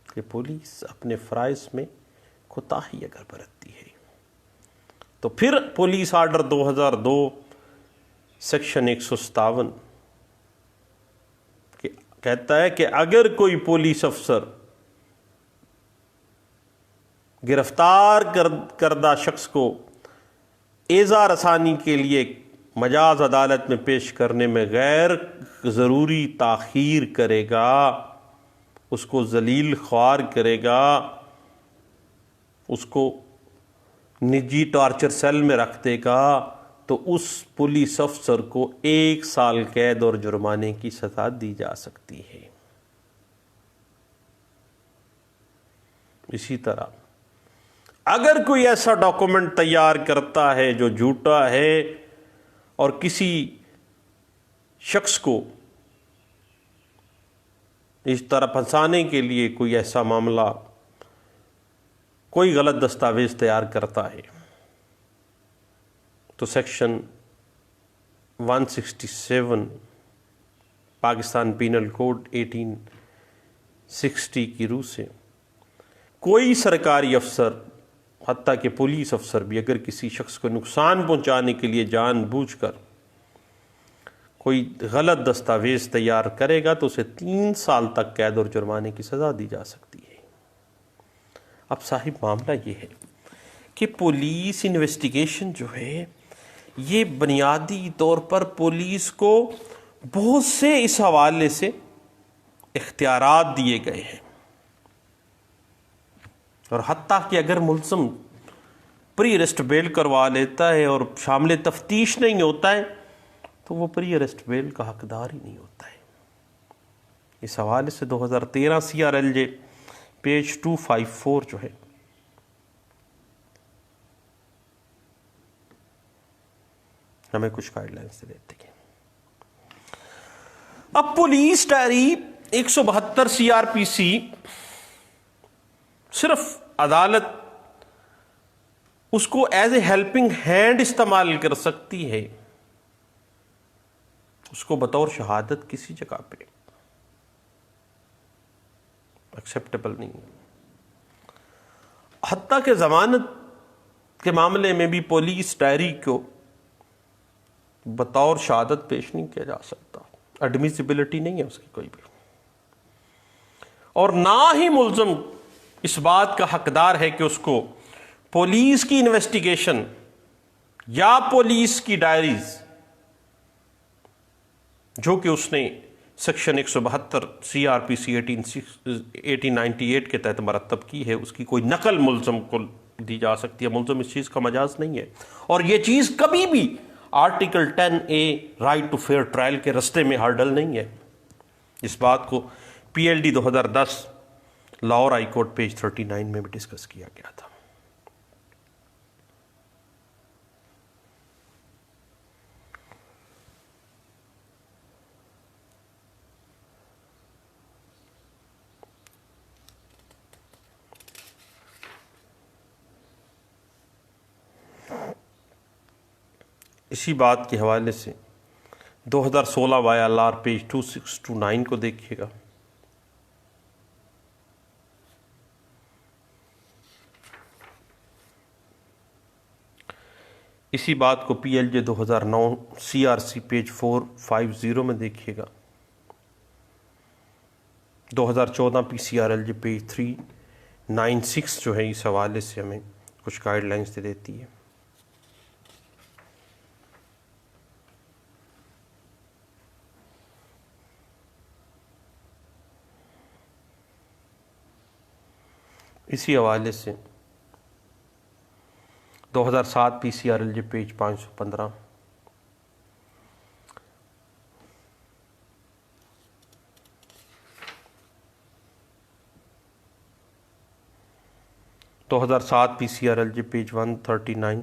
کہ پولیس اپنے فرائض میں کوتاہی اگر برتتی ہے تو پھر پولیس آرڈر 2002 سیکشن 157 کہتا ہے کہ اگر کوئی پولیس افسر گرفتار کردہ شخص کو ایذا رسانی کے لیے مجاز عدالت میں پیش کرنے میں غیر ضروری تاخیر کرے گا، اس کو ذلیل خوار کرے گا، اس کو نجی ٹارچر سیل میں رکھ دے گا، تو اس پولیس افسر کو 1 سال قید اور جرمانے کی سزا دی جا سکتی ہے۔ اسی طرح اگر کوئی ایسا ڈاکومنٹ تیار کرتا ہے جو جھوٹا ہے اور کسی شخص کو اس طرح پھنسانے کے لیے کوئی ایسا معاملہ، کوئی غلط دستاویز تیار کرتا ہے، تو سیکشن 167 پاکستان پینل کوڈ 1860 کی روح سے کوئی سرکاری افسر، حتیٰ کہ پولیس افسر بھی، اگر کسی شخص کو نقصان پہنچانے کے لیے جان بوجھ کر کوئی غلط دستاویز تیار کرے گا تو اسے 3 سال تک قید اور جرمانے کی سزا دی جا سکتی ہے۔ اب صاحب معاملہ یہ ہے کہ پولیس انویسٹیگیشن جو ہے یہ بنیادی طور پر پولیس کو بہت سے اس حوالے سے اختیارات دیے گئے ہیں، اور حتیٰ کہ اگر ملزم پری اریسٹ بیل کروا لیتا ہے اور شامل تفتیش نہیں ہوتا ہے تو وہ پری اریسٹ بیل کا حقدار ہی نہیں ہوتا ہے۔ اس حوالے سے 2013 C R L J page 254 جو ہے ہمیں کچھ گائیڈ لائنس سے دیتے ہیں۔ اب police diary 172 C R P C صرف عدالت اس کو ایز اے ہیلپنگ ہینڈ استعمال کر سکتی ہے، اس کو بطور شہادت کسی جگہ پہ ایکسیپٹیبل نہیں ہے۔ حتیٰ کہ ضمانت کے معاملے میں بھی پولیس ڈائری کو بطور شہادت پیش نہیں کیا جا سکتا، ایڈمیسیبلٹی نہیں ہے اس کی کوئی بھی، اور نہ ہی ملزم اس بات کا حقدار ہے کہ اس کو پولیس کی انویسٹیگیشن یا پولیس کی ڈائریز جو کہ اس نے سیکشن 172 سی آر پی سی 1898 کے تحت مرتب کی ہے، اس کی کوئی نقل ملزم کو دی جا سکتی ہے، ملزم اس چیز کا مجاز نہیں ہے، اور یہ چیز کبھی بھی article 10A right to fair trial کے رستے میں ہرڈل نہیں ہے۔ اس بات کو PLD 2010 Lahore high court page 39 میں بھی ڈسکس کیا گیا تھا۔ اسی بات کے حوالے سے 2016 YLR پیج 2629 کو دیکھیے گا۔ اسی بات کو PLJ 2009 CRC پیج 450 میں دیکھیے گا۔ 2014 PCRLJ پیج 396 جو ہے اس حوالے سے ہمیں کچھ گائیڈ لائنز دے دیتی ہے۔ اسی حوالے سے 2007 PCRLJ page 515، 2007 PCRLJ page 139،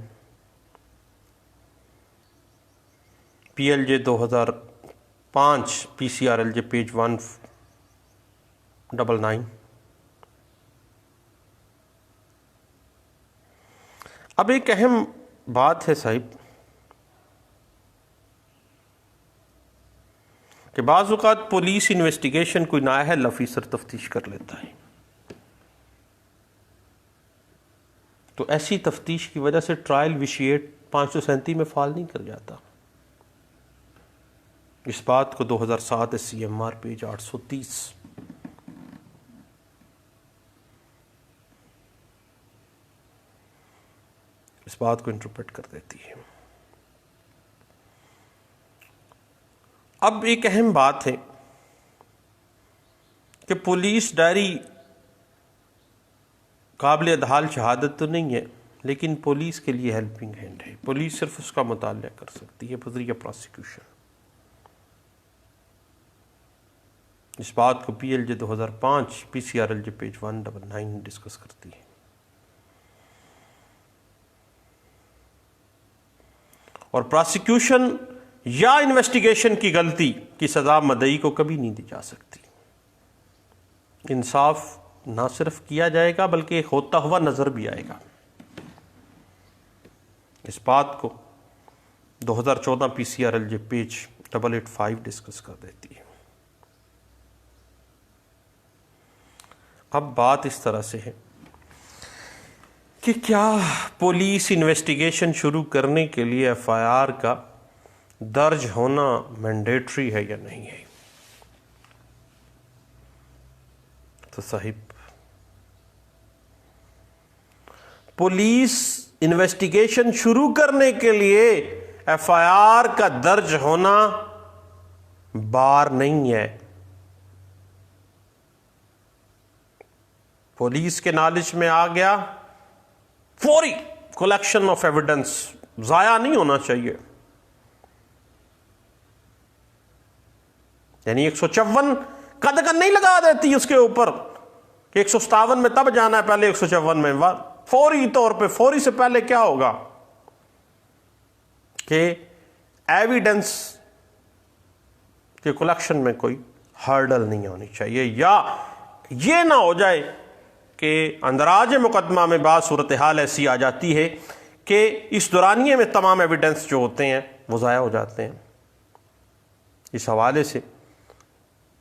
PLJ 2005 PCRLJ page 199۔ اب ایک اہم بات ہے صاحب کہ بعض اوقات پولیس انویسٹیگیشن کوئی نااہل افیسر تفتیش کر لیتا ہے، تو ایسی تفتیش کی وجہ سے ٹرائل وشیٹ 537 میں فال نہیں کر جاتا۔ اس بات کو 2007 SCMR پیج 830 اس بات کو انٹرپریٹ کر دیتی ہے۔ اب ایک اہم بات ہے کہ پولیس ڈائری قابل ادحال شہادت تو نہیں ہے، لیکن پولیس کے لیے ہیلپنگ ہینڈ ہے، پولیس صرف اس کا مطالعہ کر سکتی ہے بذریعہ پراسیکیوشن۔ اس بات کو PLJ 2005 PCRLJ پیج 199 ڈسکس کرتی ہے۔ اور پراسیکیوشن یا انویسٹیگیشن کی غلطی کی سزا مدعی کو کبھی نہیں دی جا سکتی۔ انصاف نہ صرف کیا جائے گا بلکہ ہوتا ہوا نظر بھی آئے گا۔ اس بات کو 2014 PCRLJ پیج 885 ڈسکس کر دیتی ہے۔ اب بات اس طرح سے ہے کہ کیا پولیس انویسٹیگیشن شروع کرنے کے لیے FIR کا درج ہونا مینڈیٹری ہے یا نہیں ہے؟ تو صاحب پولیس انویسٹیگیشن شروع کرنے کے لیے FIR کا درج ہونا بار نہیں ہے۔ پولیس کے نالج میں آ گیا، فوری کلیکشن آف ایویڈنس، ضائع نہیں ہونا چاہیے۔ یعنی 154 قدغن نہیں لگا دیتی اس کے اوپر کہ 157 میں تب جانا ہے، پہلے 154 میں۔ فوری طور پہ، فوری سے پہلے کیا ہوگا کہ ایویڈنس کے کلیکشن میں کوئی ہرڈل نہیں ہونی چاہیے، یا یہ نہ ہو جائے کہ اندراج مقدمہ میں بعض صورتحال ایسی آ جاتی ہے کہ اس دورانیے میں تمام ایویڈنس جو ہوتے ہیں وہ ضائع ہو جاتے ہیں۔ اس حوالے سے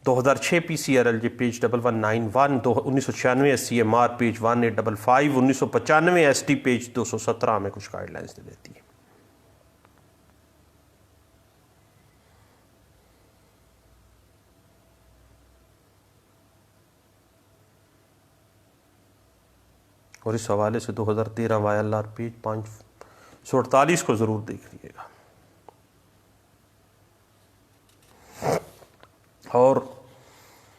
2006 PCRLJ page 1191، 1996 SCMR page 1855، 1995 SD page 217 میں کچھ گائیڈ لائنز دے دیتی ہے۔ اور اس حوالے سے 2013 YLR پیج 548 کو ضرور دیکھ لیجیے گا۔ اور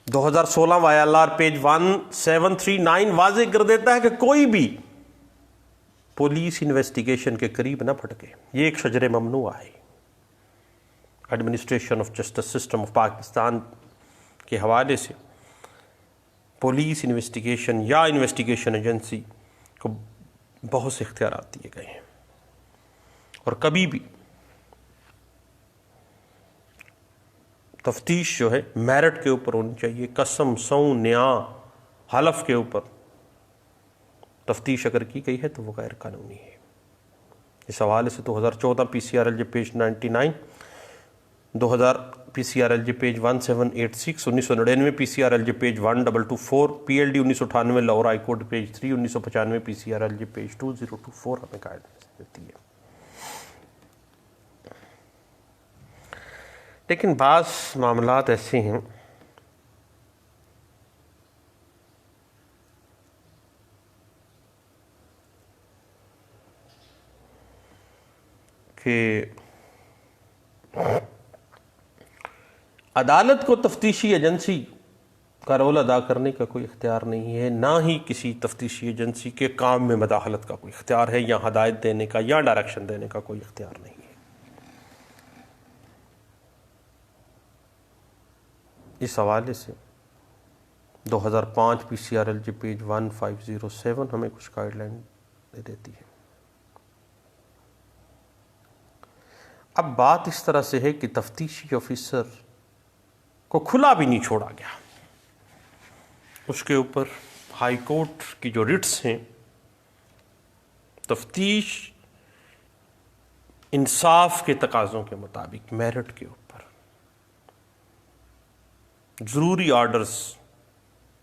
2016 YLR پیج 1739 واضح کر دیتا ہے کہ کوئی بھی پولیس انویسٹیگیشن کے قریب نہ پھٹکے. یہ ایک شجر ممنوع ہے. Administration of justice system of Pakistan کے حوالے سے پولیس انویسٹیگیشن یا انویسٹیگیشن ایجنسی کو بہت سے اختیارات دیے گئے ہیں، اور کبھی بھی تفتیش جو ہے میرٹ کے اوپر ہونی چاہیے. قسم، سوں، نیاں، حلف کے اوپر تفتیش اگر کی گئی ہے تو وہ غیر قانونی ہے. اس حوالے سے 2014 P C R L J page 99، 2000 P C R L J page 1786، 1999 P C R L J page 1224، P L D 1998 Lahore high court page 3، 1995 P C R L J page 2024 ہمیں گائیڈنس دیتی ہے. لیکن بعض معاملات ایسے ہیں کہ عدالت کو تفتیشی ایجنسی کا رول ادا کرنے کا کوئی اختیار نہیں ہے، نہ ہی کسی تفتیشی ایجنسی کے کام میں مداخلت کا کوئی اختیار ہے، یا ہدایت دینے کا یا ڈائریکشن دینے کا کوئی اختیار نہیں ہے. اس حوالے سے 2005 P C R L J page 1507 ہمیں کچھ گائیڈ لائن دے دیتی ہے. اب بات اس طرح سے ہے کہ تفتیشی آفیسر کو کھلا بھی نہیں چھوڑا گیا. اس کے اوپر ہائی کورٹ کی جو رٹس ہیں، تفتیش انصاف کے تقاضوں کے مطابق میرٹ کے اوپر ضروری آرڈرز،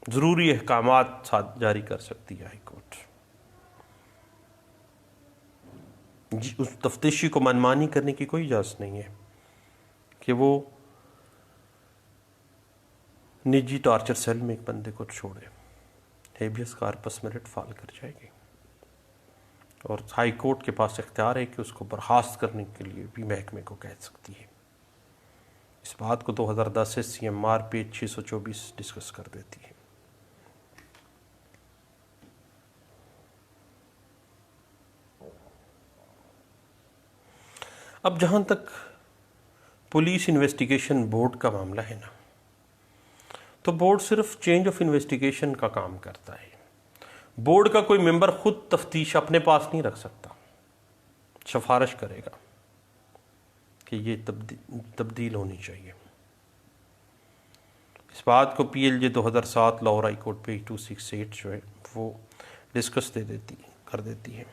ضروری احکامات جاری کر سکتی ہے ہائی کورٹ. اس تفتیشی کو منمانی کرنے کی کوئی اجازت نہیں ہے کہ وہ نجی ٹارچر سیل میں ایک بندے کو چھوڑے. ہیبیس کارپس میں رٹ فال کر جائے گی، اور ہائی کورٹ کے پاس اختیار ہے کہ اس کو برخاست کرنے کے لیے بھی محکمے کو کہہ سکتی ہے. اس بات کو 2010 سے C M R page 624 discuss کر دیتی ہے. اب جہاں تک پولیس انویسٹیگیشن بورڈ کا معاملہ ہے نا، تو بورڈ صرف چینج آف انویسٹیگیشن کا کام کرتا ہے. بورڈ کا کوئی ممبر خود تفتیش اپنے پاس نہیں رکھ سکتا، سفارش کرے گا کہ یہ تبدیل ہونی چاہیے. اس بات کو پی ایل جے 2007 لاہور ہائی کورٹ پیج 268 جو ہے وہ ڈسکس کر دیتی ہے.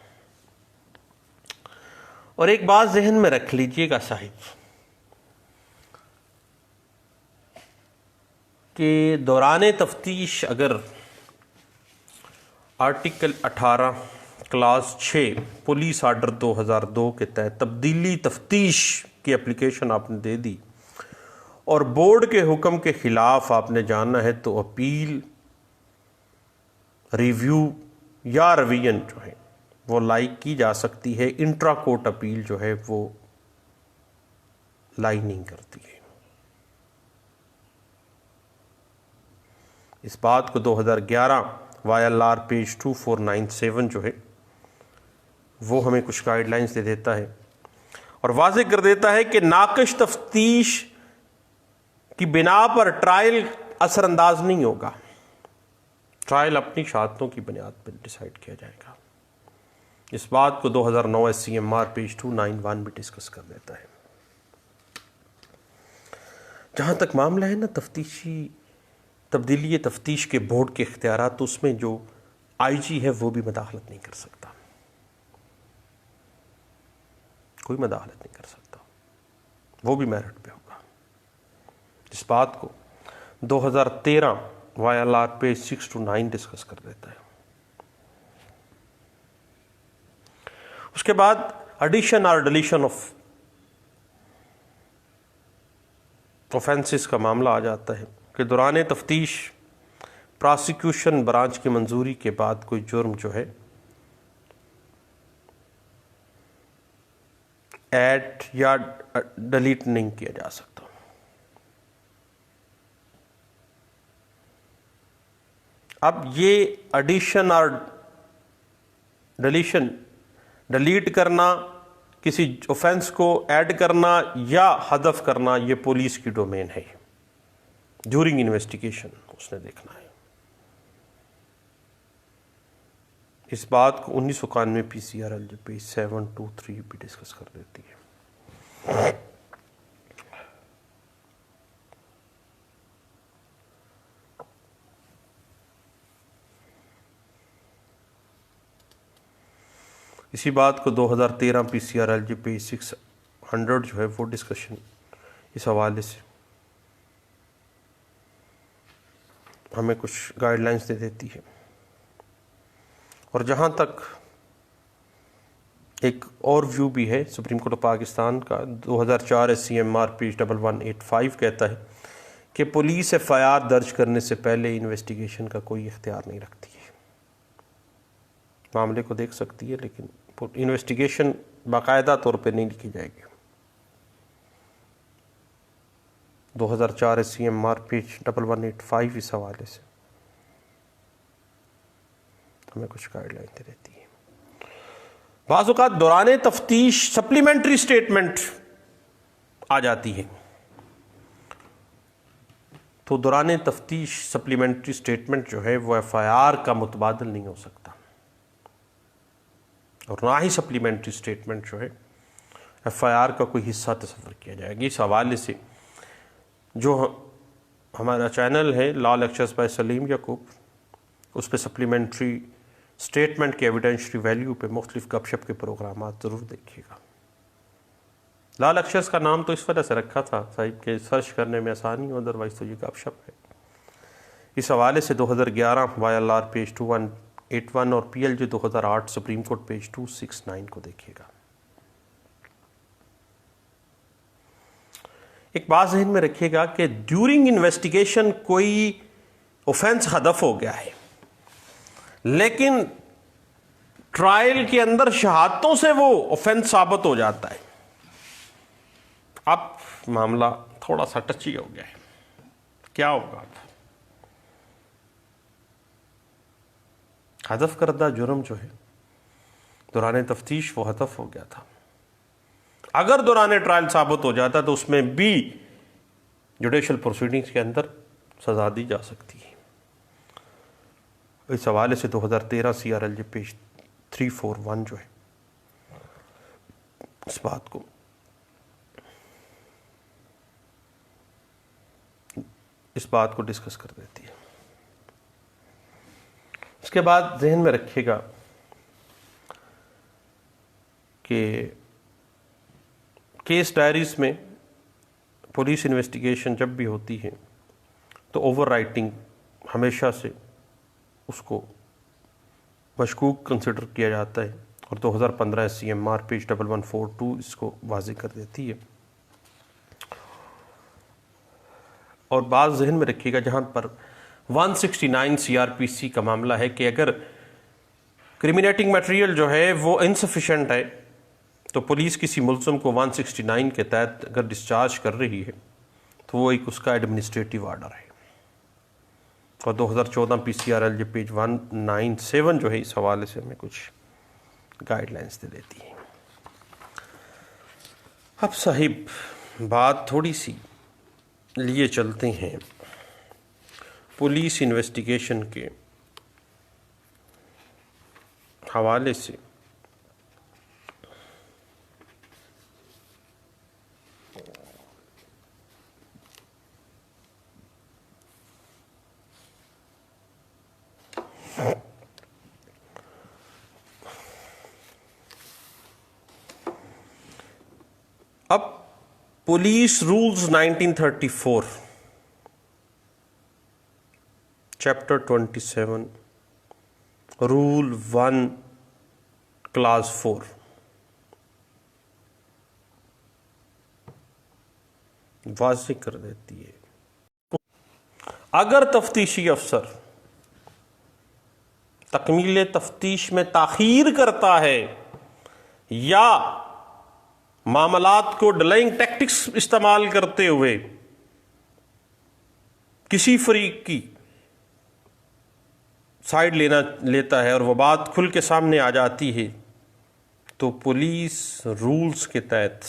اور ایک بات ذہن میں رکھ لیجئے گا صاحب، کہ دوران تفتیش اگر آرٹیکل 18 کلاس 6 پولیس آرڈر 2002 کے تحت تبدیلی تفتیش کی اپلیکیشن آپ نے دے دی، اور بورڈ کے حکم کے خلاف آپ نے جانا ہے، تو اپیل، ریویو یا ریویژن جو ہے وہ لائک کی جا سکتی ہے. انٹرا کورٹ اپیل جو ہے وہ لائی نہیں کرتی ہے. اس بات کو 2011 وائی ایل آر پیج 2497 جو ہے وہ ہمیں کچھ گائیڈ لائنز دے دیتا ہے، اور واضح کر دیتا ہے کہ ناقص تفتیش کی بنا پر ٹرائل اثر انداز نہیں ہوگا. ٹرائل اپنی شہادتوں کی بنیاد پر ڈیسائیڈ کیا جائے گا. اس بات کو 2009 S C M R page 291 بھی ڈسکس کر دیتا ہے. جہاں تک معاملہ ہے نا تبدیلی تفتیش کے بورڈ کے اختیارات، تو اس میں جو آئی جی ہے وہ بھی مداخلت نہیں کر سکتا، کوئی مداخلت نہیں کر سکتا، وہ بھی میرٹ پہ ہوگا. اس بات کو 2013 Y L R page 629 discuss کر دیتا ہے. اس کے بعد ایڈیشن اور ڈیلیشن آف اوفینسز کا معاملہ آ جاتا ہے کہ دوران تفتیش پراسیکیوشن برانچ کی منظوری کے بعد کوئی جرم جو ہے ایڈ یا ڈیلیٹ نہیں کیا جا سکتا. اب یہ ایڈیشن اور ڈیلیشن ڈیلیٹ کرنا، کسی اوفینس کو ایڈ کرنا یا حذف کرنا، یہ پولیس کی ڈومین ہے. ڈیورنگ انویسٹیگیشن اس نے دیکھنا ہے. اس بات کو 1991 PCRL پیج 723 بھی ڈسکس کر دیتی ہے. اسی بات کو 2013 PCRL پیج 600 جو ہے وہ ڈسکشن اس حوالے سے ہمیں کچھ گائیڈ لائنز دے دیتی ہے. اور جہاں تک ایک اور ویو بھی ہے سپریم کورٹ آف پاکستان کا، 2004 CMR پیج 1185 کہتا ہے کہ پولیس FIR درج کرنے سے پہلے انویسٹیگیشن کا کوئی اختیار نہیں رکھتی ہے. معاملے کو دیکھ سکتی ہے لیکن انویسٹیگیشن باقاعدہ طور پہ نہیں لکھی جائے گی. 2004 CMR پیج 1185 اس حوالے سے ہمیں کچھ گائیڈ لائن دے دیتی ہے. بعض اوقات دوران تفتیش سپلیمنٹری سٹیٹمنٹ آ جاتی ہے، تو دوران تفتیش سپلیمنٹری سٹیٹمنٹ جو ہے وہ FIR کا متبادل نہیں ہو سکتا، اور نہ ہی سپلیمنٹری سٹیٹمنٹ جو ہے FIR کا کوئی حصہ تصور کیا جائے گا. اس حوالے سے جو ہمارا چینل ہے لا لیکچرز بائی سلیم یعقوب، اس پہ سپلیمنٹری سٹیٹمنٹ کے ایویڈینشری ویلیو پہ مختلف گپ شپ کے پروگرامات ضرور دیکھیے گا. لا لیکچرز کا نام تو اس وجہ سے رکھا تھا صاحب کہ سرچ کرنے میں آسانی ہو، ادروائز تو یہ گپ شپ ہے. اس حوالے سے 2011 YLR پیج 2181 اور PLJ 2008 سپریم کورٹ پیج 269 کو دیکھیے گا. ایک بات ذہن میں رکھیے گا کہ ڈیورنگ انویسٹیگیشن کوئی اوفینس حذف ہو گیا ہے، لیکن ٹرائل کے اندر شہادتوں سے وہ اوفینس ثابت ہو جاتا ہے. اب معاملہ تھوڑا سا ٹچی ہو گیا ہے. کیا ہوگا؟ حذف کردہ جرم جو ہے دوران تفتیش وہ حذف ہو گیا تھا. اگر دوران ٹرائل ثابت ہو جاتا تو اس میں بھی جوڈیشل پروسیڈنگز کے اندر سزا دی جا سکتی ہے. اس حوالے سے 2013 CRL پیج 341 جو ہے اس بات کو ڈسکس کر دیتی ہے. اس کے بعد ذہن میں رکھیے گا کہ کیس ڈائریز میں پولیس انویسٹیگیشن جب بھی ہوتی ہے تو اوور رائٹنگ ہمیشہ سے اس کو مشکوک کنسیڈر کیا جاتا ہے، اور 2015 CMR پیج 1142 اس کو واضح کر دیتی ہے. اور بات ذہن میں رکھیے گا جہاں پر 169 CRPC کا معاملہ ہے کہ اگر کرمینیٹنگ میٹیریل جو ہے وہ انسفیشینٹ ہے تو پولیس کسی ملزم کو 169 کے تحت اگر ڈسچارج کر رہی ہے تو وہ ایک اس کا ایڈمنسٹریٹو آرڈر ہے. اور 2014 PCRL پیج 197 جو ہے اس حوالے سے ہمیں کچھ گائیڈ لائنز دے دیتی ہے. اب صاحب بات تھوڑی سی لیے چلتے ہیں پولیس انویسٹیگیشن کے حوالے سے. اب police rules 1934 chapter 27 rule 1 class 4 واضح کر دیتی ہے اگر تفتیشی افسر تکمیل تفتیش میں تاخیر کرتا ہے یا معاملات کو ڈیلائنگ ٹیکٹکس استعمال کرتے ہوئے کسی فریق کی سائیڈ لیتا ہے اور وہ بات کھل کے سامنے آ جاتی ہے تو پولیس رولز کے تحت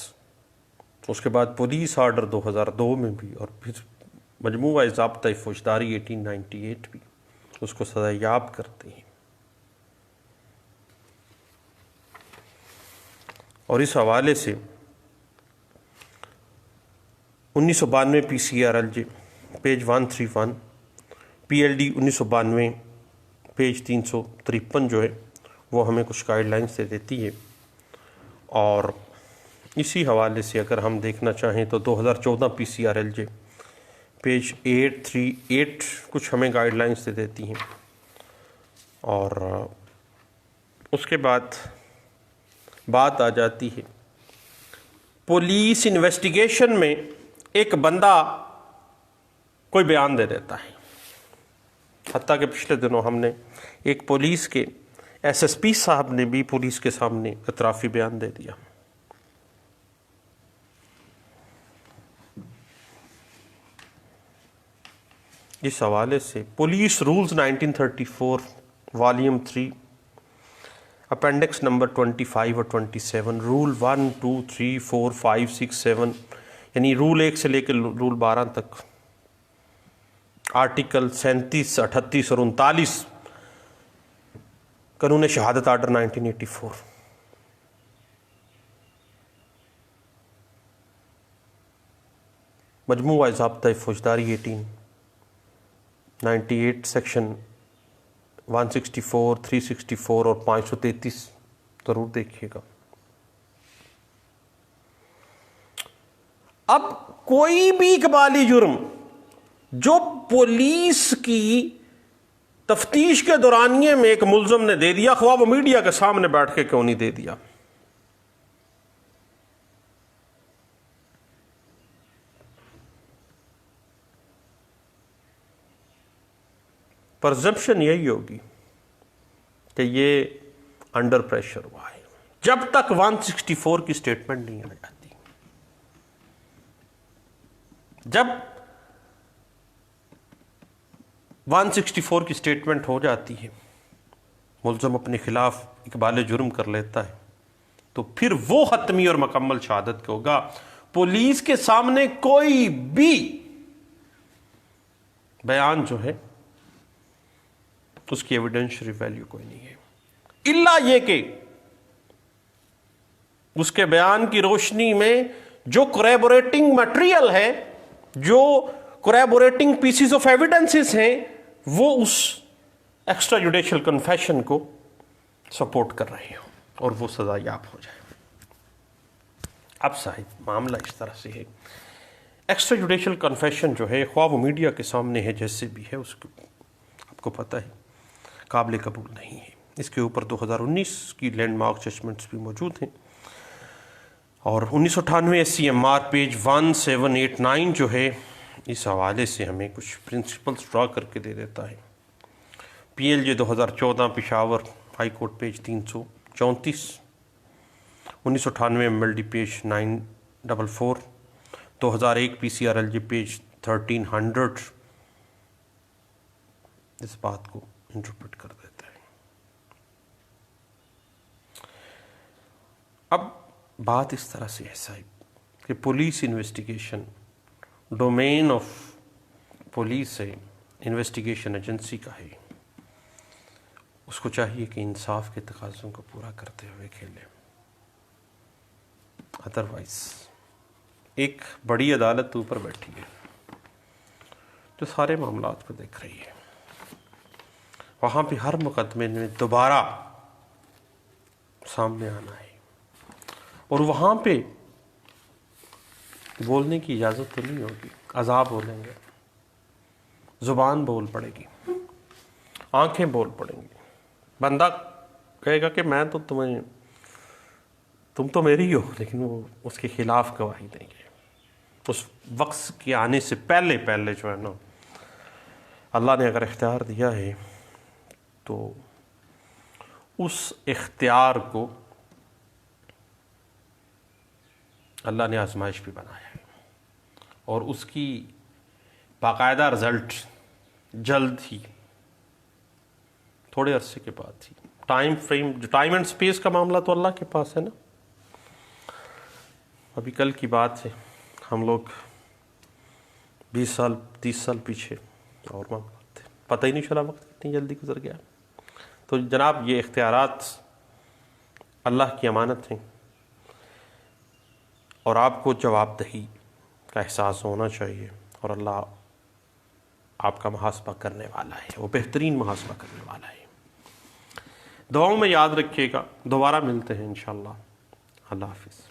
اس کے بعد پولیس آرڈر 2002 میں بھی اور پھر مجموعہ ضابطۂ فوجداری 1898 بھی اس کو سزا یاب کرتے ہیں. اور اس حوالے سے 1992 PCRLJ پیج 131 PLD 1992 پیج 353 جو ہے وہ ہمیں کچھ گائیڈ لائنس دے دیتی ہے. اور اسی حوالے سے اگر ہم دیکھنا چاہیں تو 2014 PCRLJ پیج 838 کچھ ہمیں گائیڈ لائنس دے دیتی ہیں. اور اس کے بعد بات آ جاتی ہے پولیس انویسٹیگیشن میں ایک بندہ کوئی بیان دے دیتا ہے. حتیٰ کہ پچھلے دنوں ہم نے ایک پولیس کے SSP صاحب نے بھی پولیس کے سامنے اعترافی بیان دے دیا. اس حوالے سے police rules 1934 volume 3 appendix number 25 اور 27 رول 1 2 3 4 5 6 7 یعنی رول 1 سے لے کے رول 12 تک آرٹیکل 37 38 اور 39 قانون شہادت آرڈر 1984 مجموعہ ضابطۂ فوجداری 1898 سیکشن 164 364 اور 533 ضرور دیکھیے گا. اب کوئی بھی اقبالی جرم جو پولیس کی تفتیش کے دورانیے میں ایک ملزم نے دے دیا، خواہ وہ میڈیا کے سامنے بیٹھ کے کیوں نہیں دے دیا، پرزمپشن یہی ہوگی کہ یہ انڈر پریشر ہوا ہے جب تک 164 کی سٹیٹمنٹ نہیں آ جاتی. جب 164 کی سٹیٹمنٹ ہو جاتی ہے، ملزم اپنے خلاف اقبال جرم کر لیتا ہے، تو پھر وہ حتمی اور مکمل شہادت کے ہوگا. پولیس کے سامنے کوئی بھی بیان جو ہے اس کی ایویڈنشری ویلیو کوئی نہیں ہے، الا یہ کہ اس کے بیان کی روشنی میں جو کوریبوریٹنگ میٹیریل ہے، جو کوریبوریٹنگ پیسز آف ایویڈنسز ہیں، وہ اس ایکسٹرا جوڈیشل کنفیشن کو سپورٹ کر رہے ہوں اور وہ سزا یاب ہو جائے. اب صاحب معاملہ اس طرح سے ہے، ایکسٹرا جوڈیشل کنفیشن جو ہے، خواہ وہ میڈیا کے سامنے ہے جیسے بھی ہے، اس کو آپ کو پتہ ہے قابل قبول نہیں ہے. اس کے اوپر 2019 کی لینڈ مارک ججمنٹس بھی موجود ہیں. اور 1998 SCMR پیج 1789 جو ہے اس حوالے سے ہمیں کچھ پرنسپلز ڈرا کر کے دے دیتا ہے. PLJ 2014 Peshawar high court page 334 1998 MLD page 944 2001 PCRLJ page 1300 اس بات کو انٹرپریٹ کر دیتا ہے. اب بات اس طرح سے ہے صاحب کہ police investigation domain of police ہے، انویسٹیگیشن ایجنسی کا ہے. اس کو چاہیے کہ انصاف کے تقاضوں کو پورا کرتے ہوئے کھیلے. ادروائز ایک بڑی عدالت اوپر بیٹھی ہے جو سارے معاملات کو دیکھ رہی ہے، وہاں پہ ہر مقدمے میں دوبارہ سامنے آنا ہے، اور وہاں پہ بولنے کی اجازت تو نہیں ہوگی. عذاب بولیں گے، زبان بول پڑے گی، آنکھیں بول پڑیں گی. بندہ کہے گا کہ میں تو تم تو میری ہو، لیکن وہ اس کے خلاف گواہی دیں گے. اس وقت کے آنے سے پہلے جو ہے نا، اللہ نے اگر اختیار دیا ہے تو اس اختیار کو اللہ نے آزمائش بھی بنایا ہے، اور اس کی باقاعدہ رزلٹ جلد ہی، تھوڑے عرصے کے بعد ہی ٹائم فریم، جو ٹائم اینڈ سپیس کا معاملہ تو اللہ کے پاس ہے نا. ابھی کل کی بات ہے، ہم لوگ 20 سال 30 سال پیچھے اور معاملات تھے، پتہ ہی نہیں چلا وقت کتنی جلدی گزر گیا. تو جناب یہ اختیارات اللہ کی امانت ہیں، اور آپ کو جواب دہی کا احساس ہونا چاہیے، اور اللہ آپ کا محاسبہ کرنے والا ہے، وہ بہترین محاسبہ کرنے والا ہے. دعاؤں میں یاد رکھیے گا، دوبارہ ملتے ہیں انشاءاللہ. اللہ حافظ.